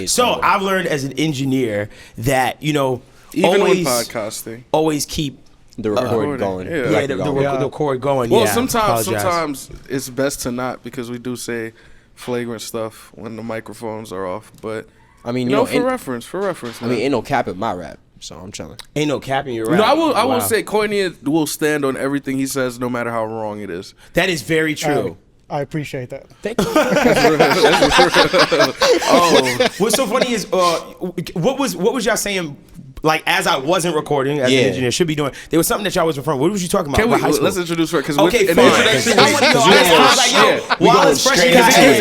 So I've learned as an engineer that, even with podcasting, always keep the record going. The record going. Well, sometimes it's best to not, because we do say flagrant stuff when the microphones are off. But I mean, for reference. I mean, ain't no cap in my rap, so I'm chilling. Ain't no cap in your rap. I will say Courtney will stand on everything he says, no matter how wrong it is. That is very true. I appreciate that. Thank you. What's so funny is, what was y'all saying? Like, as I wasn't recording, as an engineer should be doing, there was something that y'all was referring. What was you talking about? Let's introduce her, because okay, fine.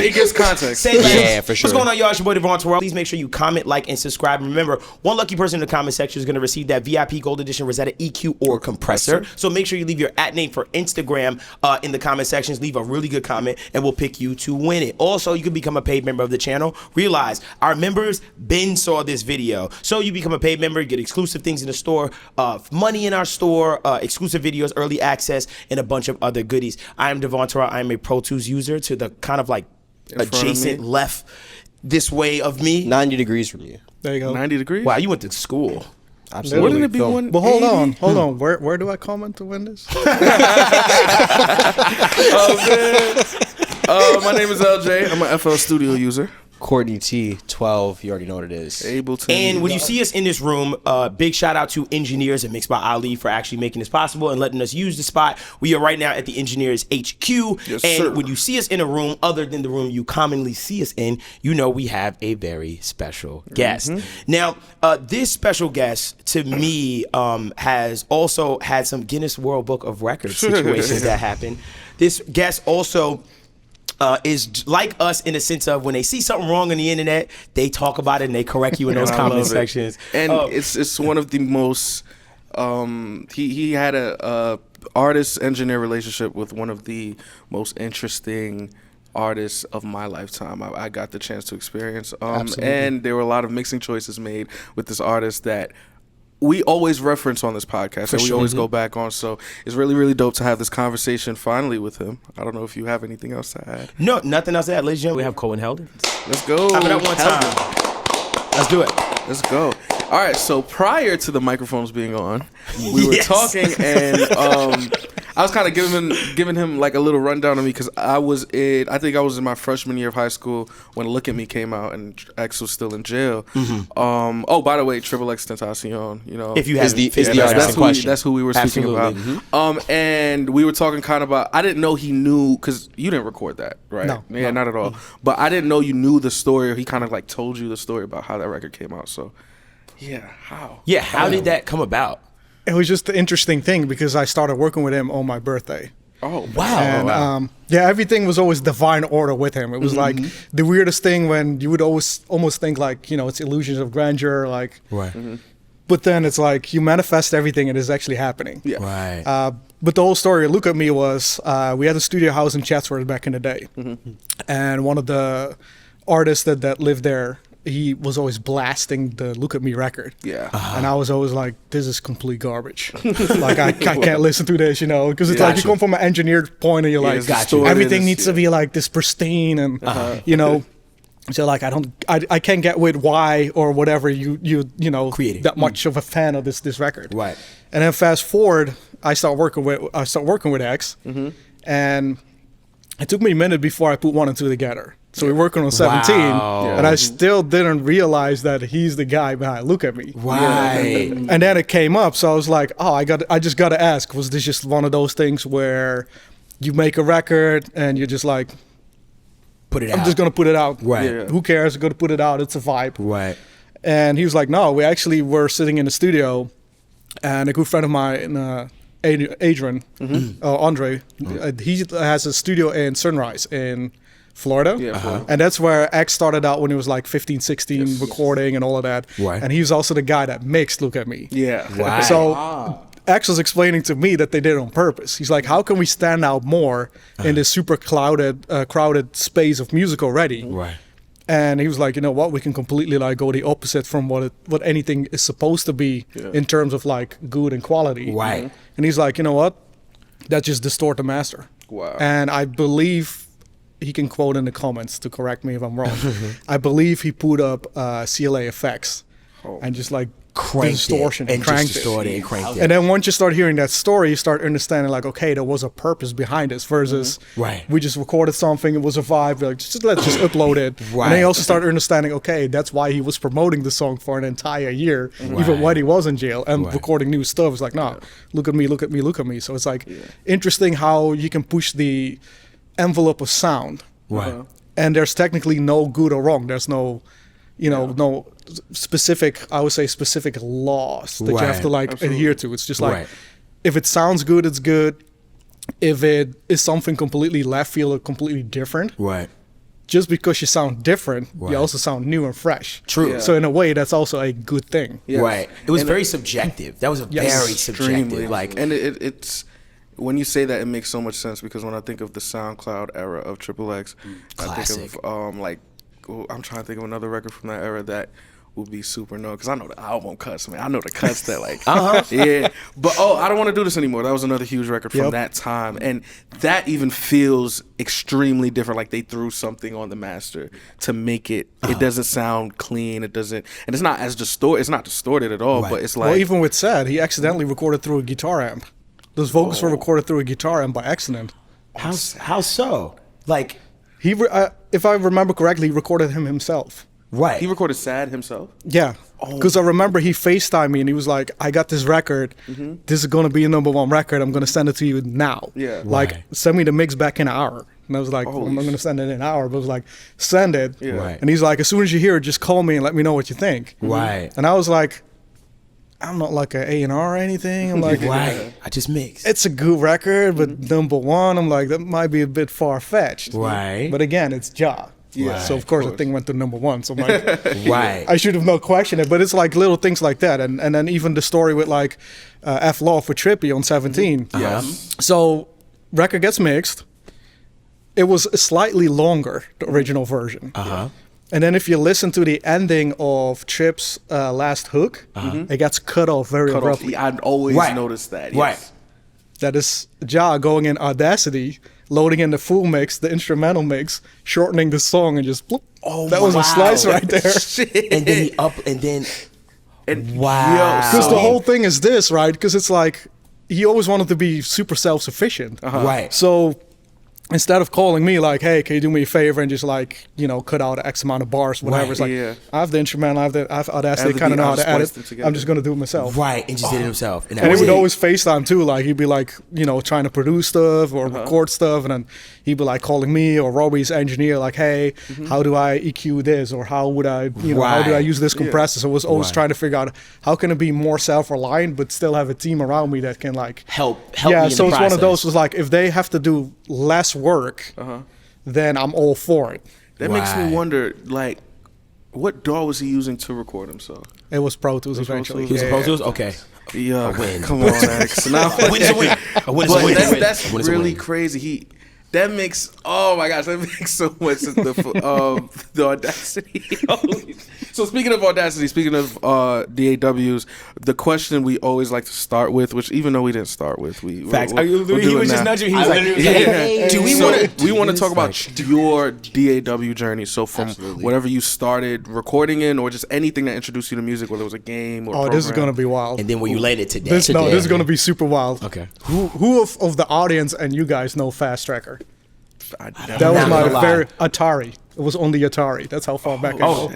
It gives context. For sure. What's going on, y'all? It's your boy Devvon Terrell. Please make sure you comment, like, and subscribe. And remember, one lucky person in the comment section is going to receive that VIP Gold Edition Rosetta EQ or compressor. So make sure you leave your @name for Instagram in the comment sections. Leave a really good comment, and we'll pick you to win it. Also, you can become a paid member of the channel. Realize our members saw this video, so you become a paid member. Get exclusive things in the store, money in our store, exclusive videos, early access, and a bunch of other goodies. I am Devvon Terrell. I am a Pro Tools user to the kind of like adjacent left this way of me. 90 degrees from you. There you go. 90 degrees? Wow, you went to school. Absolutely. Wouldn't it be one? But hold on. Where do I comment to win this? Oh, man. My name is LJ. I'm an FL Studio user. Courtney T12, you already know what it is. And when you see us in this room, big shout out to Engineers and Mixed by Ali for actually making this possible and letting us use the spot. We are right now at the Engineers HQ. Yes, and sir. when you see us in a room other than the room you commonly see us in, we have a very special guest. Now, this special guest to me has also had some Guinness World Book of Records situations that happen. This guest also is like us in the sense of when they see something wrong on the internet, they talk about it and they correct you in those comment sections. And it's one of the most he had a artist engineer relationship with one of the most interesting artists of my lifetime. I got the chance to experience and there were a lot of mixing choices made with this artist that we always reference on this podcast and we always go back on. So it's really, really dope to have this conversation finally with him. I don't know if you have anything else to add. No, nothing else to add. Ladies and gentlemen, we have Koen Heldens. Let's go. Have it up one time. Let's do it. Let's go. All right. So prior to the microphones being on, we were talking and I was kind of giving him like a little rundown of me because I think I was in my freshman year of high school when Look at Me came out and X was still in jail. Oh, by the way, XXXTentacion, if you have the artist in question. That's who we were speaking about. And we were talking kind of about, I didn't know he knew, because you didn't record that, right? No. Yeah, not at all. But I didn't know you knew the story, or he kind of like told you the story about how that record came out. So, yeah, how? Yeah, how did that come about? It was just an interesting thing because I started working with him on my birthday. Oh, wow. And, everything was always divine order with him. It was like the weirdest thing when you would always almost think like, it's illusions of grandeur. Like, right. But then it's like you manifest everything and it's actually happening. Yeah. Right. But the whole story of Look at Me was we had a studio house in Chatsworth back in the day. And one of the artists that lived there, he was always blasting the Look at Me record. Yeah. And I was always like, this is complete garbage. Like, I can't listen to this, because it's like you come from an engineered point and you're like, everything needs to be like this pristine and, so like, I can't get with why or whatever you created that much of a fan of this record. Right. And then fast forward, I start working with X, and it took me a minute before I put 1 and 2 together. So we're working on 17, and I still didn't realize that he's the guy behind Look at Me. Right. And then it came up, so I was like, I just got to ask, was this just one of those things where you make a record and you're just like, I'm just going to put it out. Right. Yeah. Who cares? I'm going to put it out. It's a vibe. Right. And he was like, no, we actually were sitting in the studio, and a good friend of mine, Adrian, Andre, he has a studio in Sunrise in Florida. Yeah, and that's where X started out when he was like 15, 16, recording and all of that. Right. And he was also the guy that mixed Look at Me. Yeah. Right. So X was explaining to me that they did it on purpose. He's like, how can we stand out more in this super crowded space of music already? Right. And he was like, you know what, we can completely like go the opposite from what anything is supposed to be in terms of like good and quality. Right. And he's like, you know what, that just distort the master. Wow. And I believe he can quote in the comments to correct me if I'm wrong. I believe he put up CLA effects and just like distortion and cranked it. And then once you start hearing that story, you start understanding like, okay, there was a purpose behind this versus we just recorded something, it was a vibe, like let's just upload it. And then you also start understanding, okay, that's why he was promoting the song for an entire year, even when he was in jail and recording new stuff. It's like, no, look at me, look at me, look at me. So it's like interesting how you can push the envelope of sound. And there's technically no good or wrong. There's no no specific, I would say specific laws that you have to like adhere to. It's just like, if it sounds good, it's good. If it is something completely left field or completely different, just because you sound different, you also sound new and fresh. True. So in a way, that's also a good thing. It was very subjective. That was a very subjective. Like, and it's when you say that, it makes so much sense because when I think of the SoundCloud era of XXX, I think of like. I'm trying to think of another record from that era that would be super known because I know the album cuts, man. I know the cuts that like, yeah. But I don't want to do this anymore. That was another huge record from that time, and that even feels extremely different. Like they threw something on the master to make it. It doesn't sound clean. It doesn't, and it's not as distorted. It's not distorted at all. But it's like, well, even with Sad, he accidentally recorded through a guitar amp. Those vocals were recorded through a guitar amp by accident. How so? Like. He, if I remember correctly, he recorded him himself. He recorded Sad himself? Yeah. Because I remember he FaceTimed me and he was like, I got this record. This is going to be a #1 record. I'm going to send it to you now. Like, send me the mix back in an hour. And I was like, well, I'm not going to send it in an hour. But I was like, send it. And he's like, as soon as you hear it, just call me and let me know what you think. And I was like, I'm not like an A&R or anything. I'm like, I just mix. It's a good record, but #1, I'm like, that might be a bit far-fetched. But again, it's Ja. So of course the thing went to #1. So I'm like, I should have not questioned it. But it's like little things like that. And then even the story with like F Law for Trippie on 17. So record gets mixed. It was slightly longer, the original version. And then if you listen to the ending of Tripp's last hook, it gets cut off very abruptly. I'd always noticed that. That is Ja going in Audacity, loading in the full mix, the instrumental mix, shortening the song, and just bloop. That was a slice right there. And then Because the whole thing is this, right? Because it's like he always wanted to be super self-sufficient. So instead of calling me like, hey, can you do me a favor and just like, cut out X amount of bars, whatever. It's like, I have the instrumental, I have Audacity, kind of know how to edit. I'm just going to do it myself. And just did it himself. And he would always FaceTime too. Like he'd be like, trying to produce stuff or record stuff. And then he'd be like calling me or Robbie's engineer like, hey, how do I EQ this? Or how would I, how do I use this compressor? So I was always trying to figure out how can it be more self-reliant, but still have a team around me that can like help me in so the it's one of process. those was like, if they have to do less work, then I'm all for it. That makes me wonder, like, what DAW was he using to record himself? It was Pro Tools eventually. He was Pro Tools? Okay. Yeah, come on, X. A win is a win. A win is a win. That's really crazy. That makes, oh my gosh, that makes so much sense. The Audacity. So speaking of Audacity, speaking of DAWs, the question we always like to start with, which even though we didn't start with, he was just nudging. He was like, hey, we want to talk about your DAW journey. So from whatever you started recording in, or just anything that introduced you to music, whether it was a game or this is gonna be wild. And then where you landed today. This is gonna be super wild. Okay. Who of the audience and you guys know Fast Tracker? That was my very Atari. It was on the Atari. That's how far back I go.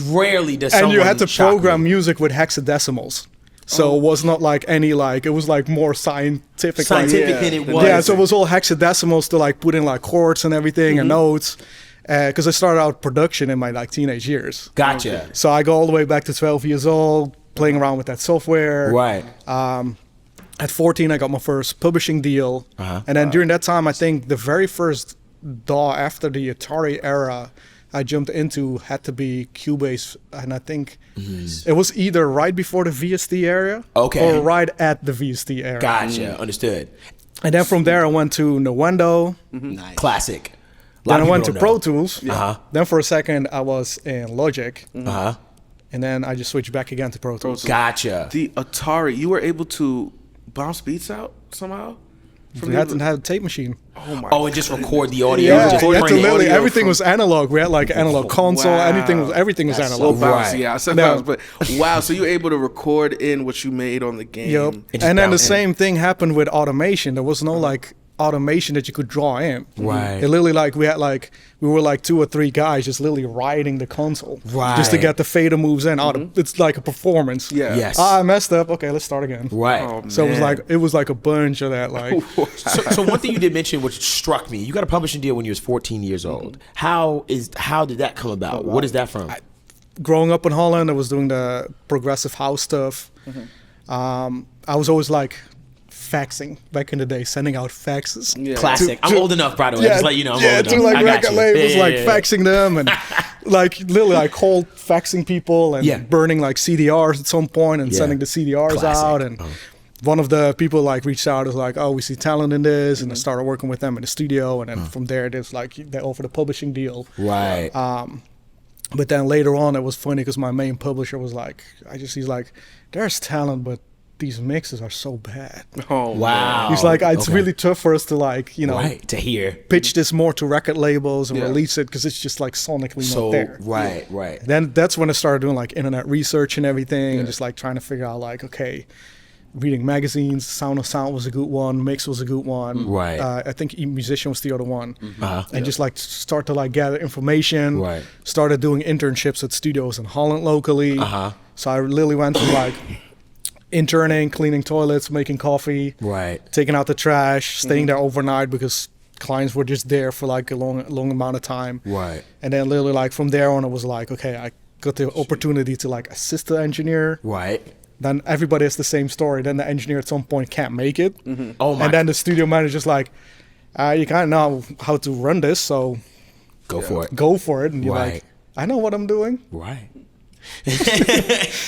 Rarely does someone and you had to program me. music with hexadecimals. So it was not like any it was like more scientific. Than it was. Yeah, so it was all hexadecimals to like put in like chords and everything and notes. Because I started out production in my like teenage years. Gotcha. So I go all the way back to 12 years old, playing around with that software. Right. At 14, I got my first publishing deal. And then during that time, I think the very first DAW after the Atari era I jumped into had to be Cubase. And I think it was either right before the VST era or right at the VST era. Gotcha. Understood. And then from there, I went to Nuendo. Nice. Classic. Then I went to Pro Tools. Then for a second, I was in Logic. And then I just switched back again to Pro Tools. Gotcha. The Atari, you were able to bounce beats out somehow? We hadn't had a tape machine. And just record the audio. Yeah, just you had to print it. literally, everything was analog. We had like an analog console. Wow. Everything was That's analog. So bouncy. Right. Yeah, I said bounce, but wow. So you were able to record in what you made on the game. Yep. And then the same thing happened with automation. There was no like automation that you could draw in. Right. It literally we were like 2 or 3 guys just literally riding the console. Right. Just to get the fader moves in. It's like a performance. Yeah. Yes. I messed up. Okay, let's start again. Right. Oh, So man. it was like a bunch of that. Like So one thing you did mention, which struck me, you got a publishing deal when you was 14 years old. How did that come about? What is that from? growing up in Holland, I was doing the progressive house stuff. I was always like faxing back in the day, sending out faxes. Yeah. Classic. I'm old enough, by the way. Just let you know, I'm old enough. To like I got record you. labels, Yeah, like yeah, yeah. faxing them, and like literally like cold faxing people and burning like CDRs at some point and sending the CDRs Classic. out. And one of the people like reached out, was like, "Oh, we see talent in this," and I started working with them in the studio. And then from there, there's like they offered a publishing deal. Right. But then later on, it was funny because my main publisher was like, he's like, "There's talent, but these mixes are so bad." Oh, Wow. He's like, "It's really tough for us to like, you know, to hear. pitch this more to record labels and release it because it's just like sonically not there." Right. Then that's when I started doing like internet research and everything, and just like trying to figure out like, okay, reading magazines, Sound of Sound was a good one, Mix was a good one. Right. I think Musician was the other one. Uh-huh. And just like start to like gather information. Right. Started doing internships at studios in Holland locally. Uh-huh. So I literally went from like interning, cleaning toilets, making coffee, Right. taking out the trash, staying there overnight because clients were just there for like a long amount of time. Right. And then literally like from there on, it was like, okay, I got the opportunity to like assist the engineer. Right. Then everybody has the same story. Then the engineer at some point can't make it. Oh my. And then the studio manager's like, you kind of know how to run this, so Go for it. go for it. And you're Right. like, I know what I'm doing. Right.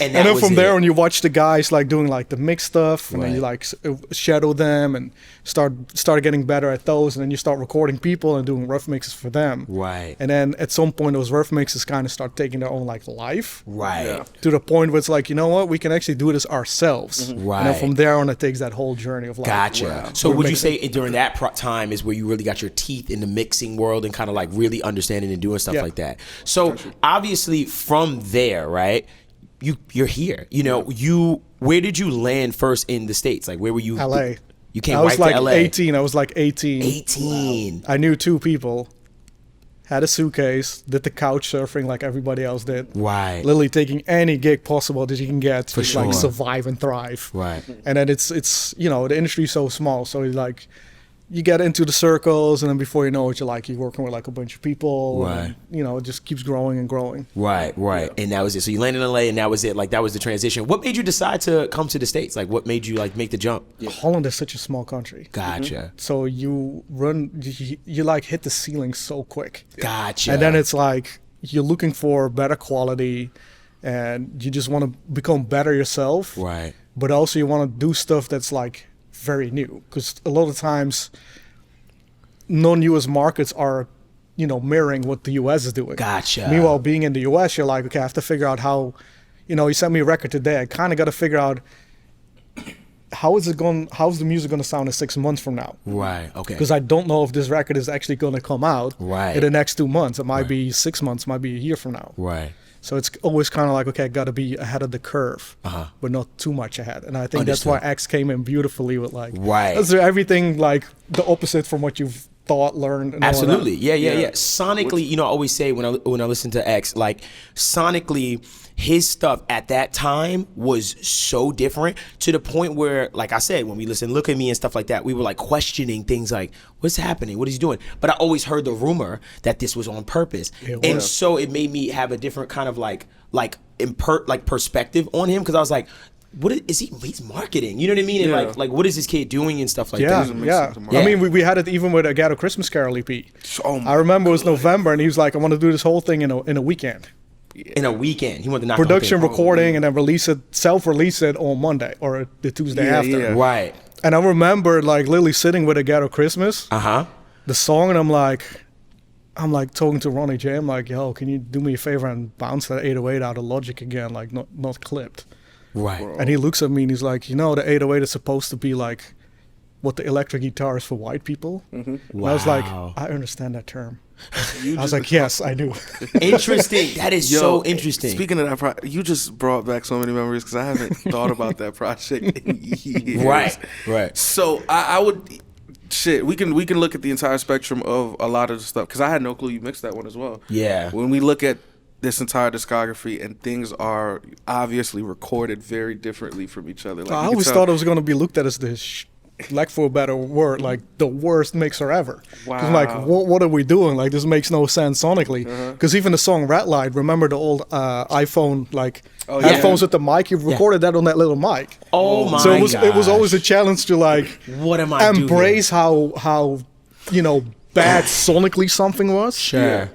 And then from there on, you watch the guys like doing like the mix stuff, and then you like shadow them and start getting better at those, and then you start recording people and doing rough mixes for them. Right. And then at some point, those rough mixes kind of start taking their own like life. Right. To the point where it's like, you know what, we can actually do this ourselves. Right. And then from there on, it takes that whole journey of like, Gotcha. So would you say during that time is where you really got your teeth in the mixing world and kind of like really understanding and doing stuff like that? So obviously from there, right? You're here. You know, where did you land first in the States? Like where were you? LA. You came I was right like to LA. 18. I was like 18. 18. I knew 2 people. Had a suitcase. Did the couch surfing like everybody else did. Right. Literally taking any gig possible that you can get to sure. like survive and thrive. Right. And then it's you know, the industry's so small, so it's like you get into the circles, and then before you know it, you're working with like a bunch of people. Right. And, you know, it just keeps growing and growing. Right. And that was it. So you landed in LA, and that was it. Like that was the transition. What made you decide to come to the States? Like what made you like make the jump? Holland is such a small country. Gotcha. So you like hit the ceiling so quick. Gotcha. And then it's like you're looking for better quality, and you just want to become better yourself. Right. But also you want to do stuff that's like very new, because a lot of times non-US markets are, you know, mirroring what the US is doing. Gotcha. Meanwhile, being in the US, you're like, okay, I have to figure out how, you know, you sent me a record today. I kind of got to figure out how's the music going to sound in 6 months from now. Right. Okay. Because I don't know if this record is actually going to come out in the next 2 months. It might be 6 months, might be a year from now. Right. So it's always kind of like, okay, I got to be ahead of the curve, but not too much ahead. And I think that's why X came in beautifully with like, that's everything like the opposite from what you've thought, learned. And absolutely. Yeah. Sonically, you know, I always say when I listen to X, like sonically, his stuff at that time was so different to the point where, like I said, when we listened, Look at Me and stuff like that, we were like questioning things like, what's happening? What is he doing? But I always heard the rumor that this was on purpose. And so it made me have a different kind of like perspective on him, because I was like, what is he? He's marketing, you know what I mean? And like what is this kid doing and stuff like that? Yeah. I mean, we had it even with a Ghetto Christmas Carol EP. I remember it was November, and he was like, I want to do this whole thing in a weekend. In a weekend, he wanted to knock production, recording, and then self-release it on Monday or the Tuesday after. Yeah. Right. And I remember like literally sitting with a Ghetto Christmas, the song, and I'm like talking to Ronnie J. I'm like, yo, can you do me a favor and bounce that 808 out of Logic again, like not clipped. Right. And he looks at me and he's like, you know, the 808 is supposed to be like what the electric guitar is for white people. Mm-hmm. And I was like, I understand that term. I was like, yes, I do. Interesting. That is so interesting. Speaking of that, you just brought back so many memories because I haven't thought about that project in years. Right. So I would, we can look at the entire spectrum of a lot of the stuff because I had no clue you mixed that one as well. Yeah. When we look at this entire discography and things are obviously recorded very differently from each other. Like I always thought it was going to be looked at as like for a better word, like the worst mixer ever. Wow. 'Cause like, what are we doing? Like, this makes no sense sonically. Because even the song Red Light, remember the old iPhone, like, headphones with the mic? You recorded that on that little mic. Oh my So it was always a challenge to, like, what am I embrace how bad sonically something was. Sure. Yeah.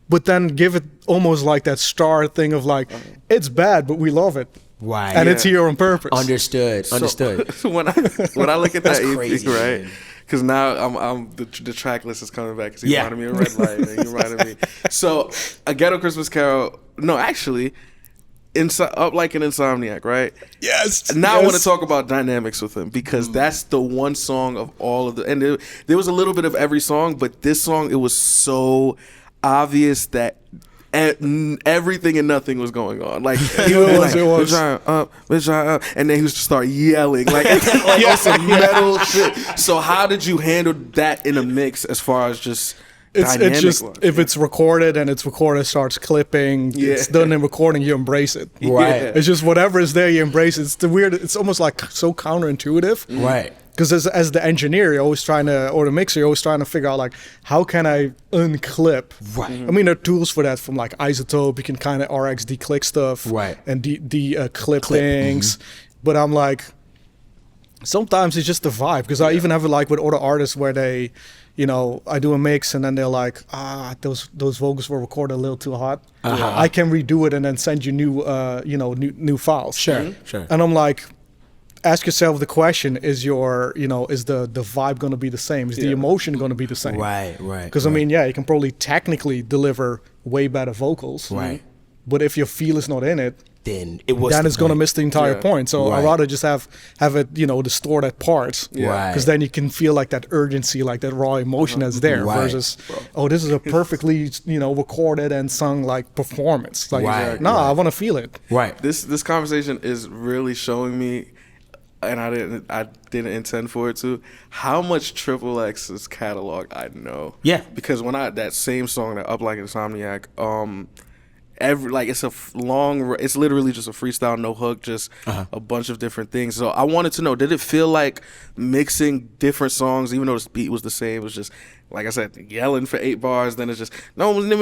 But then give it almost like that star thing of, like, it's bad, but we love it. Right. And it's here on purpose. Understood. So when I look at that EP, crazy, right? man. Because now I'm the track list is coming back because he Yeah. reminded me of Red Light and he reminded me. So A Ghetto Christmas Carol. No, actually, Up Like an Insomniac, right? Yes. Now I want to talk about dynamics with him because that's the one song of all of the, and there was a little bit of every song, but this song, it was so obvious that everything and nothing was going on. Like he was like, "We're trying up," and then he was just start yelling like on some metal shit. So how did you handle that in a mix as far as just dynamic? It's just if it's recorded and it's recorded starts clipping, it's done in recording, you embrace it. Right. It's just whatever is there, you embrace it. It's the weird. It's almost like so counterintuitive. Right. Because as the engineer, you're always trying to, or the mixer, you're always trying to figure out like, how can I unclip? Right. I mean, there are tools for that from like Isotope. You can kind of RX declick stuff. Right. And clip things. But I'm like, sometimes it's just the vibe. Because I even have it like with other artists where they, I do a mix and then they're like, those vocals were recorded a little too hot. I can redo it and then send you new files. Sure. And I'm like, ask yourself the question: is is the vibe going to be the same? Is the emotion going to be the same? Right. Because I mean, you can probably technically deliver way better vocals, Right. But if your feel is not in it, Then it's going to miss the entire point. So Right. I'd rather just have it, distort at parts, Right. because then you can feel like that urgency, like that raw emotion that's there. Right. Versus, this is a perfectly recorded and sung like performance. Like, Right. I want to feel it. Right. This conversation is really showing me, and I didn't intend for it to, how much XXX's catalog I know. Yeah. Because when that same song, that Up Like Insomniac, it's literally just a freestyle, no hook, just a bunch of different things. So I wanted to know, did it feel like mixing different songs, even though the beat was the same? It was just, like I said, yelling for 8 bars, then it's just no. Yeah.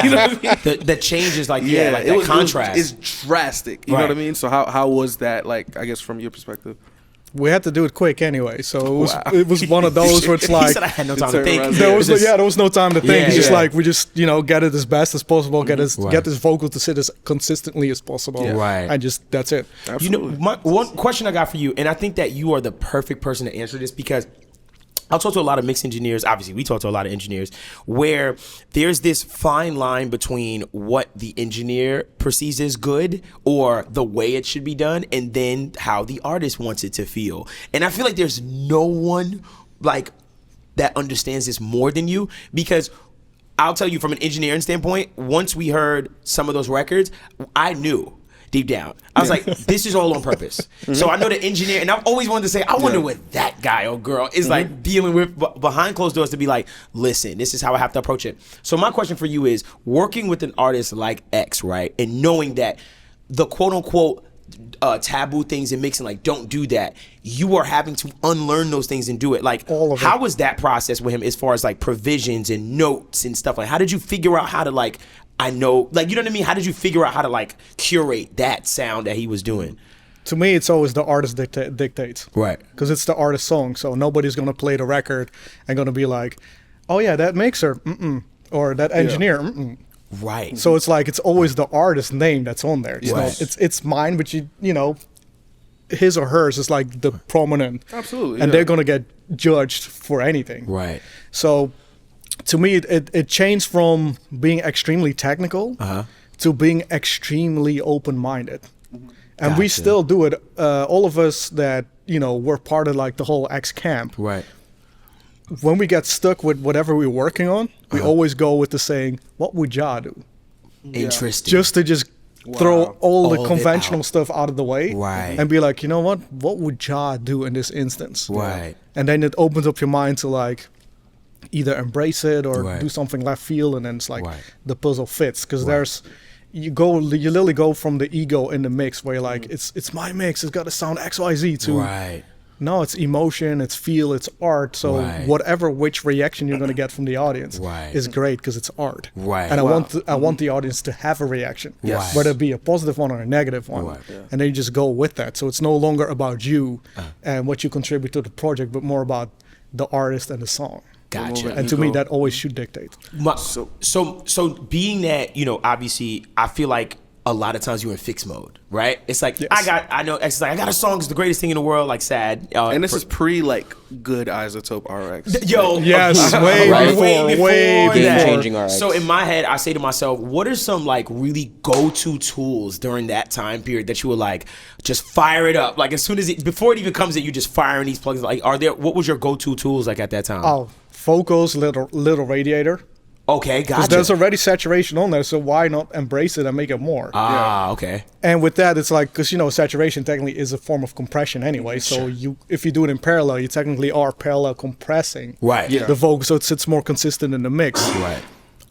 The change is like that contrast. It's drastic. You know what I mean? So how was that, like, I guess from your perspective? We had to do it quick anyway, so it was one of those where it's like, he said I had no time to think. there was no time to think. It's just yeah. like we just get it as best as possible, get this vocal to sit as consistently as possible, Right. and just that's it. Absolutely. One question I got for you, and I think that you are the perfect person to answer this because I'll talk to a lot of mix engineers. Obviously, we talk to a lot of engineers where there's this fine line between what the engineer perceives as good or the way it should be done and then how the artist wants it to feel. And I feel like there's no one like that understands this more than you because I'll tell you from an engineering standpoint, once we heard some of those records, I knew deep down. I was like, this is all on purpose. So I know the engineer, and I've always wanted to say, I wonder what that guy or girl is like dealing with behind closed doors to be like, listen, this is how I have to approach it. So my question for you is, working with an artist like X, right, and knowing that the quote unquote taboo things in mixing, like don't do that, you are having to unlearn those things and do it. Like, all of it. How was that process with him as far as like provisions and notes and stuff? Like, how did you figure out how to like, I know, like, you know what I mean? How did you figure out how to like curate that sound that he was doing? To me, it's always the artist dictates, Right. because it's the artist's song, so nobody's gonna play the record and gonna be like, oh yeah, that mixer, or that engineer, Right. So it's like it's always the artist's name that's on there. It's Right. it's mine, but his or hers is like the prominent. Absolutely. And they're gonna get judged for anything. Right. So to me, it changed from being extremely technical to being extremely open-minded. And we Gotcha. still do it. All of us that we're part of like the whole X camp. Right. When we get stuck with whatever we're working on, we always go with the saying, "What would Ja do?" Interesting. Just to throw all the All of it conventional out. stuff out of the way, Right. and be like, you know what would Ja do in this instance? Right. And then it opens up your mind to like either embrace it or Right. do something left field, and then it's like Right. the puzzle fits because Right. you literally go from the ego in the mix where you're like, it's my mix, it's got to sound XYZ to Right. no, it's emotion, it's feel, it's art. So Right. which reaction you're going to get from the audience Right. is great because it's art. Right. And Wow. I want the audience to have a reaction, Yes. whether it be a positive one or a negative one. Right. And then you just go with that. So it's no longer about you and what you contribute to the project, but more about the artist and the song. Gotcha. And to me, that always should dictate. So being that, obviously, I feel like a lot of times you're in fixed mode, right? It's like, Yes. I know, it's like, I got a song, it's the greatest thing in the world, like sad. And this is pre like good Isotope RX. Yo, Yes, way way before. that. Game-changing RX. So in my head, I say to myself, what are some like really go-to tools during that time period that you would like just fire it up? Like as soon as before it even comes in, you just firing these plugins. Like, what was your go-to tools like at that time? Oh, Vocals, little radiator. Okay, Because gotcha. there's already saturation on there, so why not embrace it and make it more? Okay. And with that, it's like, because saturation technically is a form of compression anyway. So if you do it in parallel, you technically are parallel compressing Right. the vocal, so it's more consistent in the mix. Right.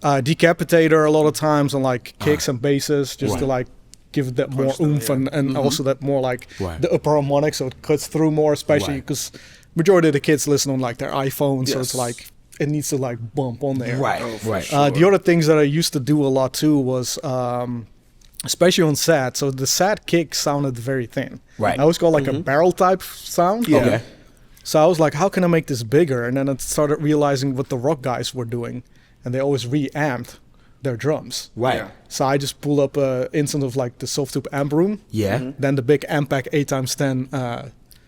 Decapitator a lot of times on like kicks and basses, just to Right. like give it that more oomph and also that more like Right. the upper harmonic, so it cuts through more, especially Right. because majority of the kids listen on like their iPhone, so Yes. it's like it needs to like bump on there. Right. Right. The other things that I used to do a lot too was, especially on sad. So the sad kick sounded very thin. Right. I always call like a barrel type sound. Yeah. Okay. So I was like, how can I make this bigger? And then I started realizing what the rock guys were doing, and they always reamped their drums. Right. Yeah. So I just pulled up an instance of like the soft tube amp room. Yeah. Then the big Ampac 8x10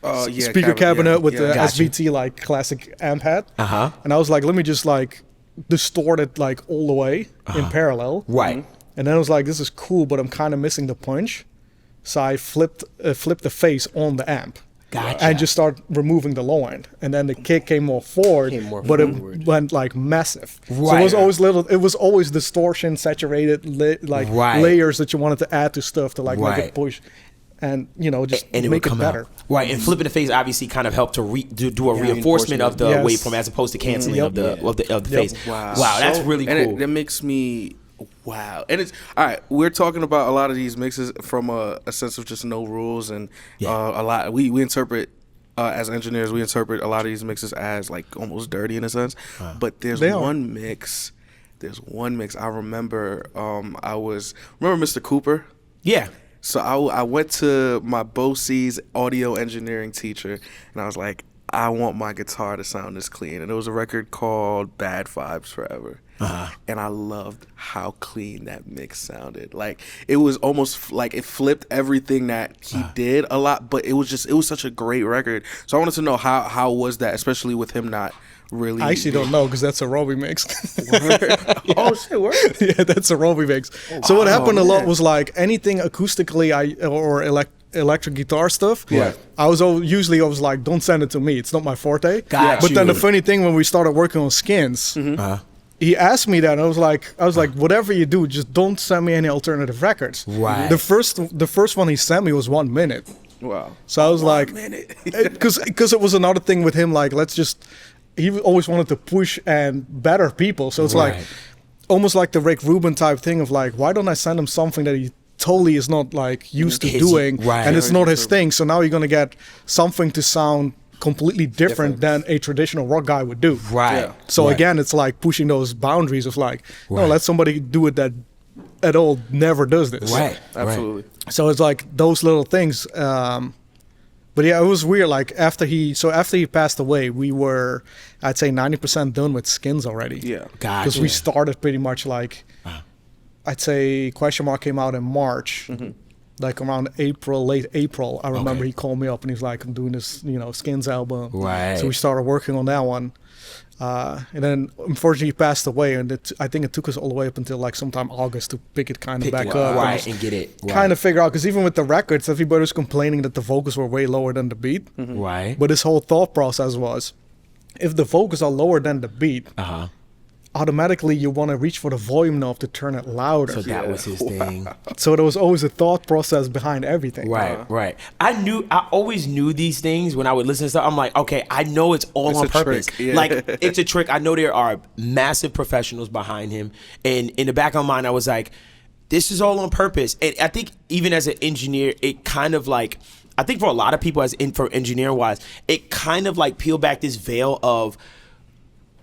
Yeah, speaker cabinet with the Gotcha. SVT like classic amp head. Uh-huh. And I was like, let me just like distort it like all the way in parallel. Right. And then I was like, this is cool, but I'm kind of missing the punch. So I flipped the face on the amp. Gotcha. And just start removing the low end. And then the kick came more forward, but it went like massive. So Right. it was always distortion, saturated Right. layers that you wanted to add to stuff to like make Right. it push. And just And it make would it come better. out. Right, and flipping the face obviously kind of helped to do a reinforcement of the Yes. waveform as opposed to canceling of the face. Wow. Wow, that's really cool. And it makes me wow. And it's all right. We're talking about a lot of these mixes from a sense of just no rules and a lot. We interpret as engineers, we interpret a lot of these mixes as like almost dirty in a sense. But there's one mix. There's one mix I remember. Remember Mr. Cooper. Yeah. So I went to my BOCES audio engineering teacher, and I was like, I want my guitar to sound this clean. And it was a record called Bad Vibes Forever. And I loved how clean that mix sounded. Like, it was almost like it flipped everything that he did a lot, but it was such a great record. So I wanted to know how was that, especially with him not really. I actually don't know because that's a Robbie mix. Oh, shit, word? Yeah, that's a Robbie mix. So what happened a lot was like anything acoustically or electric guitar stuff. Yeah. I was like, don't send it to me. It's not my forte. Got But you. then the funny thing when we started working on skins, he asked me that, and I was like, whatever you do, just don't send me any alternative records. Right. The first one he sent me was 1 minute. Wow. So I was like, because it was another thing with him, like he always wanted to push and better people. So it's like almost like the Rick Rubin type thing of like, why don't I send him something that he totally is not like used to doing, and it's not his thing. So now you're gonna get something to sound completely different than a traditional rock guy would do. Right. Yeah. So again, it's like pushing those boundaries of like, no, let somebody do it that at all never does this. Right. Absolutely. So it's like those little things. But yeah, it was weird. Like after he passed away, we were, I'd say 90% done with skins already. Yeah. Gotcha. Because we started pretty much like, I'd say Question Mark came out in March. Like around late April, I remember he called me up and he's like, I'm doing this, skins album. Right. So we started working on that one. And then unfortunately he passed away, and I think it took us all the way up until like sometime August to pick it kind of back up. Right, and get it. Right. Kind of figure out, because even with the records, everybody was complaining that the vocals were way lower than the beat. Right. But his whole thought process was, if the vocals are lower than the beat, automatically you want to reach for the volume knob to turn it louder. So that was his thing. So there was always a thought process behind everything. Right, right. I always knew these things when I would listen to stuff. I'm like, okay, I know it's all on purpose. Trick, yeah. Like, it's a trick. I know there are massive professionals behind him. And in the back of my mind, I was like, this is all on purpose. And I think even as an engineer, it kind of like, I think for a lot of people, for engineer wise, it kind of like peeled back this veil of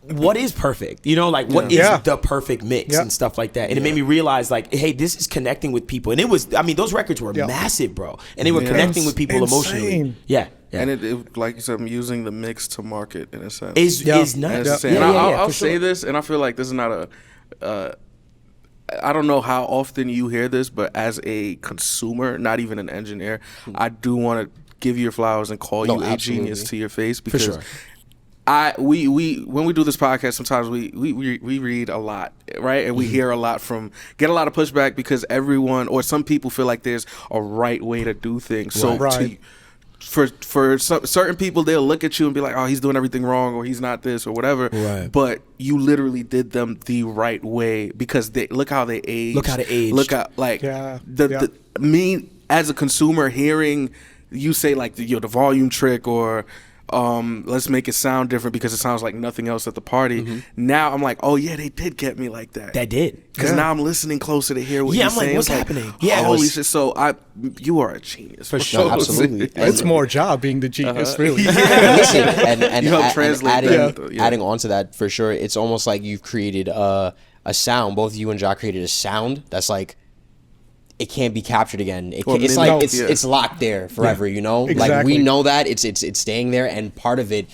what is perfect, you know, like what is the perfect mix and stuff like that. And it made me realize, like, hey, this is connecting with people. And it was, I mean, those records were massive, bro. And they were connecting with people emotionally. Yeah. And it, like you said, I'm using the mix to market in a sense. Is nuts. And I'll say this, and I feel like this is not I don't know how often you hear this, but as a consumer, not even an engineer, I do want to give you your flowers and call you a genius to your face, because we when we do this podcast, sometimes we read a lot, right? And we hear a lot get a lot of pushback because everyone or some people feel like there's a right way to do things. So for certain people, they'll look at you and be like, oh, he's doing everything wrong, or he's not this or whatever. Right. But you literally did them the right way, because look how they aged. Look how they aged. Look how, like, me as a consumer hearing you say like the volume trick, or let's make it sound different because it sounds like nothing else at the party. Now I'm like, oh yeah, they did get me like that. That did. Because now I'm listening closer to hear what you're saying. I'm like, what's happening? Holy shit. So you are a genius. For sure, absolutely. It's more job being the genius, really. Listen, and you help translate adding on to that, for sure, it's almost like you've created a sound. Both you and Ja created a sound that's like, it can't be captured again. It's like it's locked there forever, you know? Exactly. Like, we know that it's staying there, and part of it,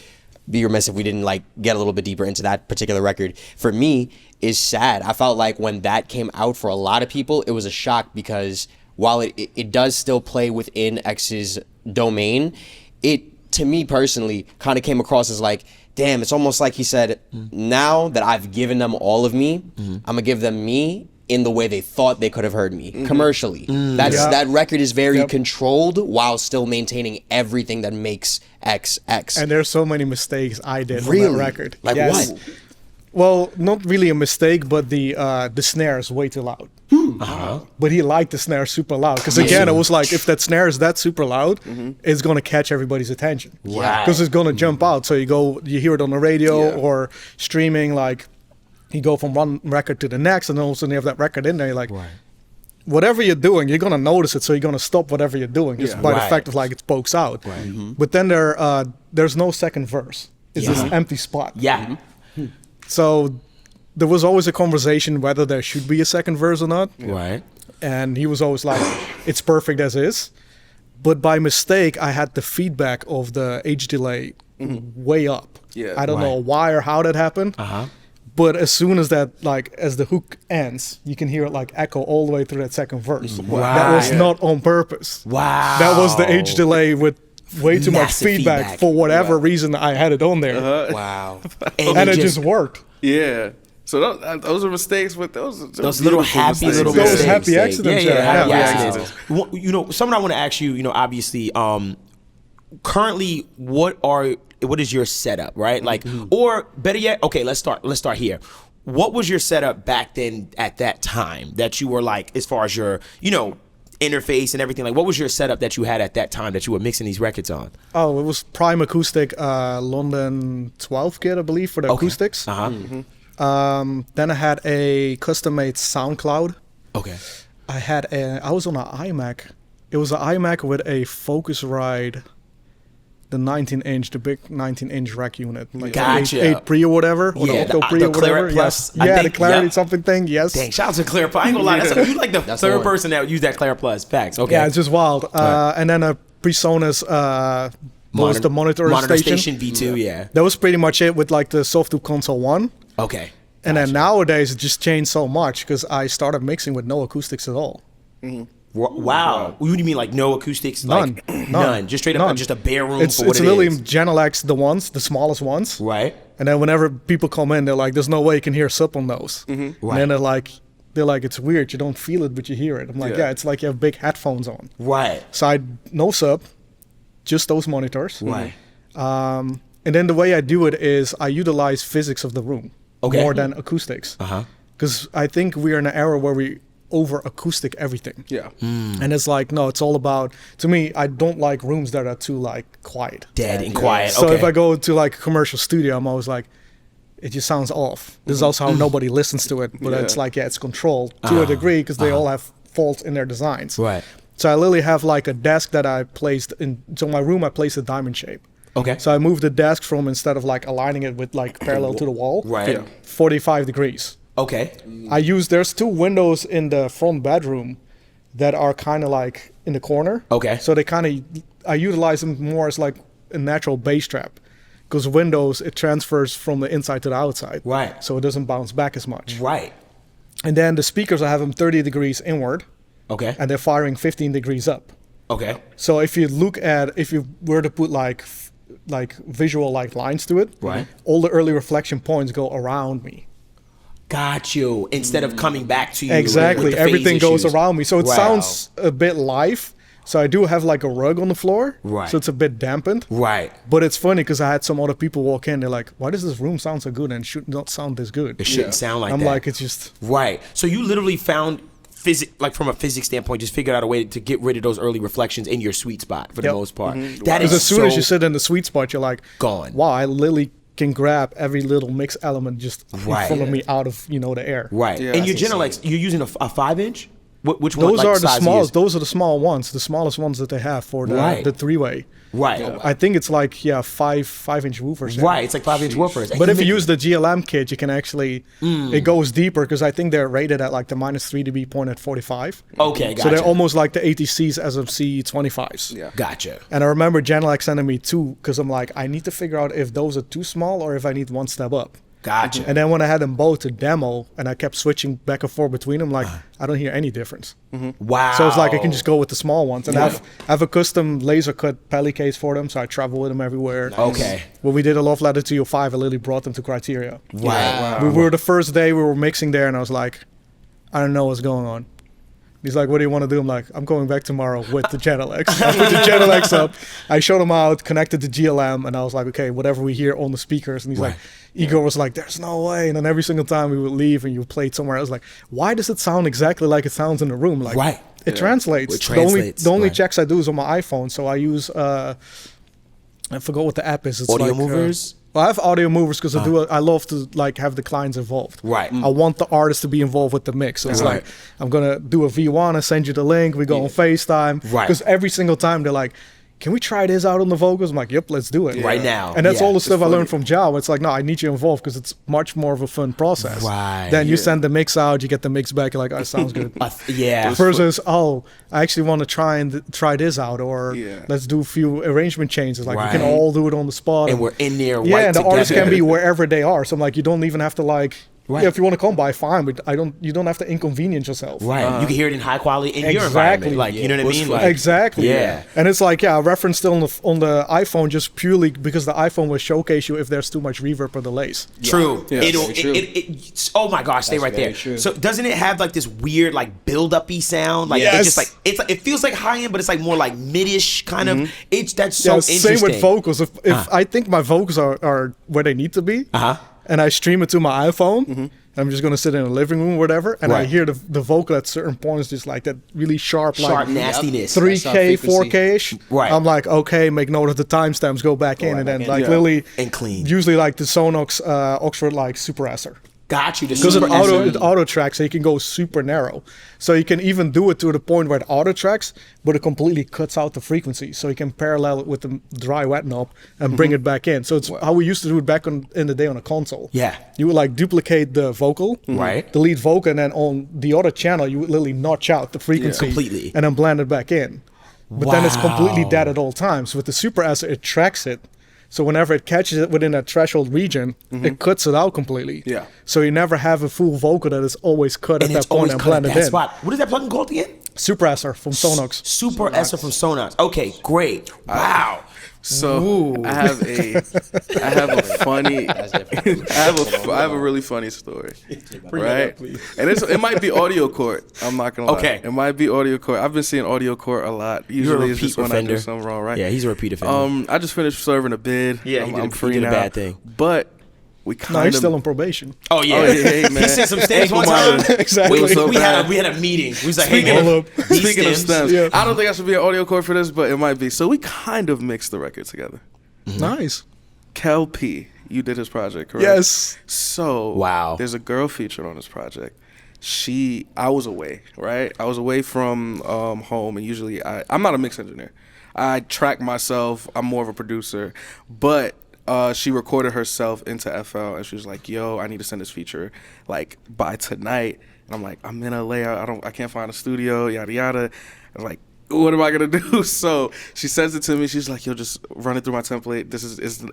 be remiss if we didn't like get a little bit deeper into that particular record. For me, is sad. I felt like when that came out, for a lot of people, it was a shock, because while it does still play within X's domain, it, to me personally, kind of came across as like, damn, it's almost like he said, now that I've given them all of me, I'm gonna give them me in the way they thought they could have heard me commercially. That record is very controlled while still maintaining everything that makes XX. And there's so many mistakes I did on that record. Like what? Well, not really a mistake, but the snare is way too loud. But he liked the snare super loud, because again, it was like, if that snare is that super loud, it's gonna catch everybody's attention. Because it's gonna jump out. So you hear it on the radio or streaming, like, you go from one record to the next, and then all of a sudden you have that record in there. You're like, whatever you're doing, you're gonna notice it, so you're gonna stop whatever you're doing just by the fact of like it pokes out. But then there's no second verse. It's this empty spot. So there was always a conversation whether there should be a second verse or not. And he was always like, it's perfect as is. But by mistake, I had the feedback of the H delay way up. I don't know why or how that happened. But as soon as that, like, as the hook ends, you can hear it like echo all the way through that second verse. That was not on purpose. That was the H delay with way too much feedback for whatever reason I had it on there. And it just worked. So those are mistakes, but those little happy mistakes. little Those mistakes. happy accidents. Happy accidents. You know, something I want to ask you, you know, obviously, currently, what is your setup, right? Like, or better yet, okay, let's start here. What was your setup back then at that time that you were like, as far as your, you know, interface and everything? Like, what was your setup that you had at that time that you were mixing these records on? Oh, it was Prime Acoustic London 12 kit, I believe, for the acoustics. Then I had a custom-made SoundCloud. I was on an iMac. It was an iMac with a Focusrite, the 19-inch, the big 19-inch rack unit, like 8 Pre or whatever, or the Octo Pre or whatever. The Clarity something thing. Dang, shout out to Claire Plus. I ain't gonna lie, you like the third person that would use that Claire Plus. Facts. Okay. Yeah, it's just wild. And then a PreSonus was the monitor station V2. That was pretty much it with like the Softube Console 1. And then nowadays it just changed so much because I started mixing with no acoustics at all. Wow. What do you mean, like no acoustics? None. Just straight up, just a bare room. It's literally Genelex, the smallest ones. And then whenever people come in, they're like, "There's no way you can hear sub on those." And then they're like, "It's weird. You don't feel it, but you hear it." I'm like, "Yeah, it's like you have big headphones on." Right. So no sub, just those monitors. Right. And then the way I do it is I utilize physics of the room more than acoustics. Because I think we're in an era where we over acoustic everything. Yeah. And it's like, no, it's all about, to me, I don't like rooms that are too like quiet. Dead and quiet. So if I go to like a commercial studio, I'm always like, it just sounds off. This is also how nobody listens to it. But it's like, it's controlled to a degree because they all have faults in their designs. Right. So I literally have like a desk that I placed in, so my room I placed a diamond shape. Okay. So I moved the desk from, instead of like aligning it with like parallel to the wall, 45 degrees. Okay. There's 2 windows in the front bedroom that are kind of like in the corner. Okay. So I utilize them more as like a natural bass trap. Because windows, it transfers from the inside to the outside. Right. So it doesn't bounce back as much. Right. And then the speakers, I have them 30 degrees inward. Okay. And they're firing 15 degrees up. Okay. So if you were to put like visual like lines to it, right, all the early reflection points go around me. Got you. Instead of coming back to you. Exactly. Everything goes around me. So it sounds a bit live. So I do have like a rug on the floor. Right. So it's a bit dampened. Right. But it's funny because I had some other people walk in. They're like, why does this room sound so good and it should not sound this good? It shouldn't sound like that. I'm like, it's just. Right. So you literally found like from a physics standpoint, just figured out a way to get rid of those early reflections in your sweet spot for the most part. That is as soon as you sit in the sweet spot, you're like, gone. Wow, I literally can grab every little mix element just in front of me out of the air. Right. Yeah, and your Genelecs, you're using a 5-inch? Which one? Those are the smallest. Those are the small ones, the smallest ones that they have for the 3-way. Right. I think it's like 5-inch woofers. Right. It's like 5-inch woofers. But if you use the GLM kit, you can actually it goes deeper because I think they're rated at like the -3 dB point at 45. Okay, gotcha. So they're almost like the ATCs SMC 25s. Yeah. Gotcha. And I remember Genelec sending me 2 because I'm like, I need to figure out if those are too small or if I need one step up. Gotcha. And then when I had them both to demo and I kept switching back and forth between them, like I don't hear any difference. Wow. So it's like I can just go with the small ones. And I have a custom laser cut Peli case for them, so I travel with them everywhere. Nice. Okay. When we did a Love Letter to Your 5, I literally brought them to Criteria. Wow. We were the first day we were mixing there, and I was like, I don't know what's going on. He's like, what do you want to do? I'm like, I'm going back tomorrow with the Genelecs. I put the Genelecs up. I showed him out, connected to GLM, and I was like, okay, whatever we hear on the speakers. And he's like, Igor was like, there's no way. And then every single time we would leave and you played somewhere, I was like, why does it sound exactly like it sounds in the room? Like, it translates. It translates. The only checks I do is on my iPhone. So I use, I forgot what the app is. It's Audio like, Movers? Well, I have Audio Movers because I love to like have the clients involved. Right. I want the artist to be involved with the mix. So it's like, I'm going to do a V1, I send you the link, we go on FaceTime. Right. Because every single time they're like, can we try this out on the vocals? I'm like, yep, let's do it. Right now. And that's all the stuff I learned from Jao. It's like, no, I need you involved because it's much more of a fun process. Right. Then you send the mix out, you get the mix back, you're like, oh, it sounds good. Versus, I actually want to try this out, or let's do a few arrangement changes. Like, we can all do it on the spot. And we're in there and the artists can be wherever they are. So I'm like, you don't even have to like, if you want to come by, fine, but you don't have to inconvenience yourself. Right. You can hear it in high quality in your environment. Like, you know what I mean? Like, exactly. Yeah. And it's like, I referenced still on the iPhone just purely because the iPhone will showcase you if there's too much reverb or delays. True. Yes. Oh my gosh, stay right there. True. So doesn't it have like this weird like build-up-y sound? Like it's just like it feels like high end, but it's like more like mid-ish kind of. That's so interesting. Same with vocals. If I think my vocals are where they need to be, and I stream it to my iPhone, I'm just gonna sit in a living room or whatever, and I hear the vocal at certain points just like that really sharp like nastiness, 3K, 4K-ish. Right. I'm like, okay, make note of the timestamps, go back in, and then like literally and clean. Usually like the Sonox Oxford like suppressor. Got you. Because it auto tracks, so you can go super narrow. So you can even do it to the point where it auto tracks, but it completely cuts out the frequency. So you can parallel it with the dry wet knob and bring it back in. So it's how we used to do it back in the day on a console. Yeah. You would like duplicate the vocal, the lead vocal, and then on the other channel, you would literally notch out the frequency completely, and then blend it back in. But then it's completely dead at all times. With the suppressor, it tracks it. So whenever it catches it within that threshold region, it cuts it out completely. Yeah. So you never have a full vocal that is always cut at that point and blended in. Spot. What is that plugin called again? Suppressor from Sonox. Suppressor from Sonox. Okay, great. Wow. So I have a funny, I have a really funny story, right? And it might be audio court. I'm not gonna lie. Okay. It might be audio court. I've been seeing audio court a lot. Usually it's just when I do something wrong, right? Yeah, he's a repeat offender. I just finished serving a bid. Yeah, I'm free he did now. a bad thing. But we kind No, of he's still on probation. Oh yeah, hey, man. He sent some stems one Ankle time. Exactly. We had a meeting. We was like, hey Speaking man, of- these Speaking of stems, Yeah. I don't think I should be an audio court for this, but it might be. So we kind of mixed the record together. Nice. Kel P, you did his project, correct? Yes. So Wow. there's a girl featured on this project. I was away, right? I was away from home, and usually I'm not a mix engineer. I track myself. I'm more of a producer, but she recorded herself into FL, and she was like, "Yo, I need to send this feature like by tonight." And I'm like, "I'm in LA. I can't find a studio. Yada yada." I'm like, what am I gonna do? So she sends it to me. She's like, yo, just run it through my template.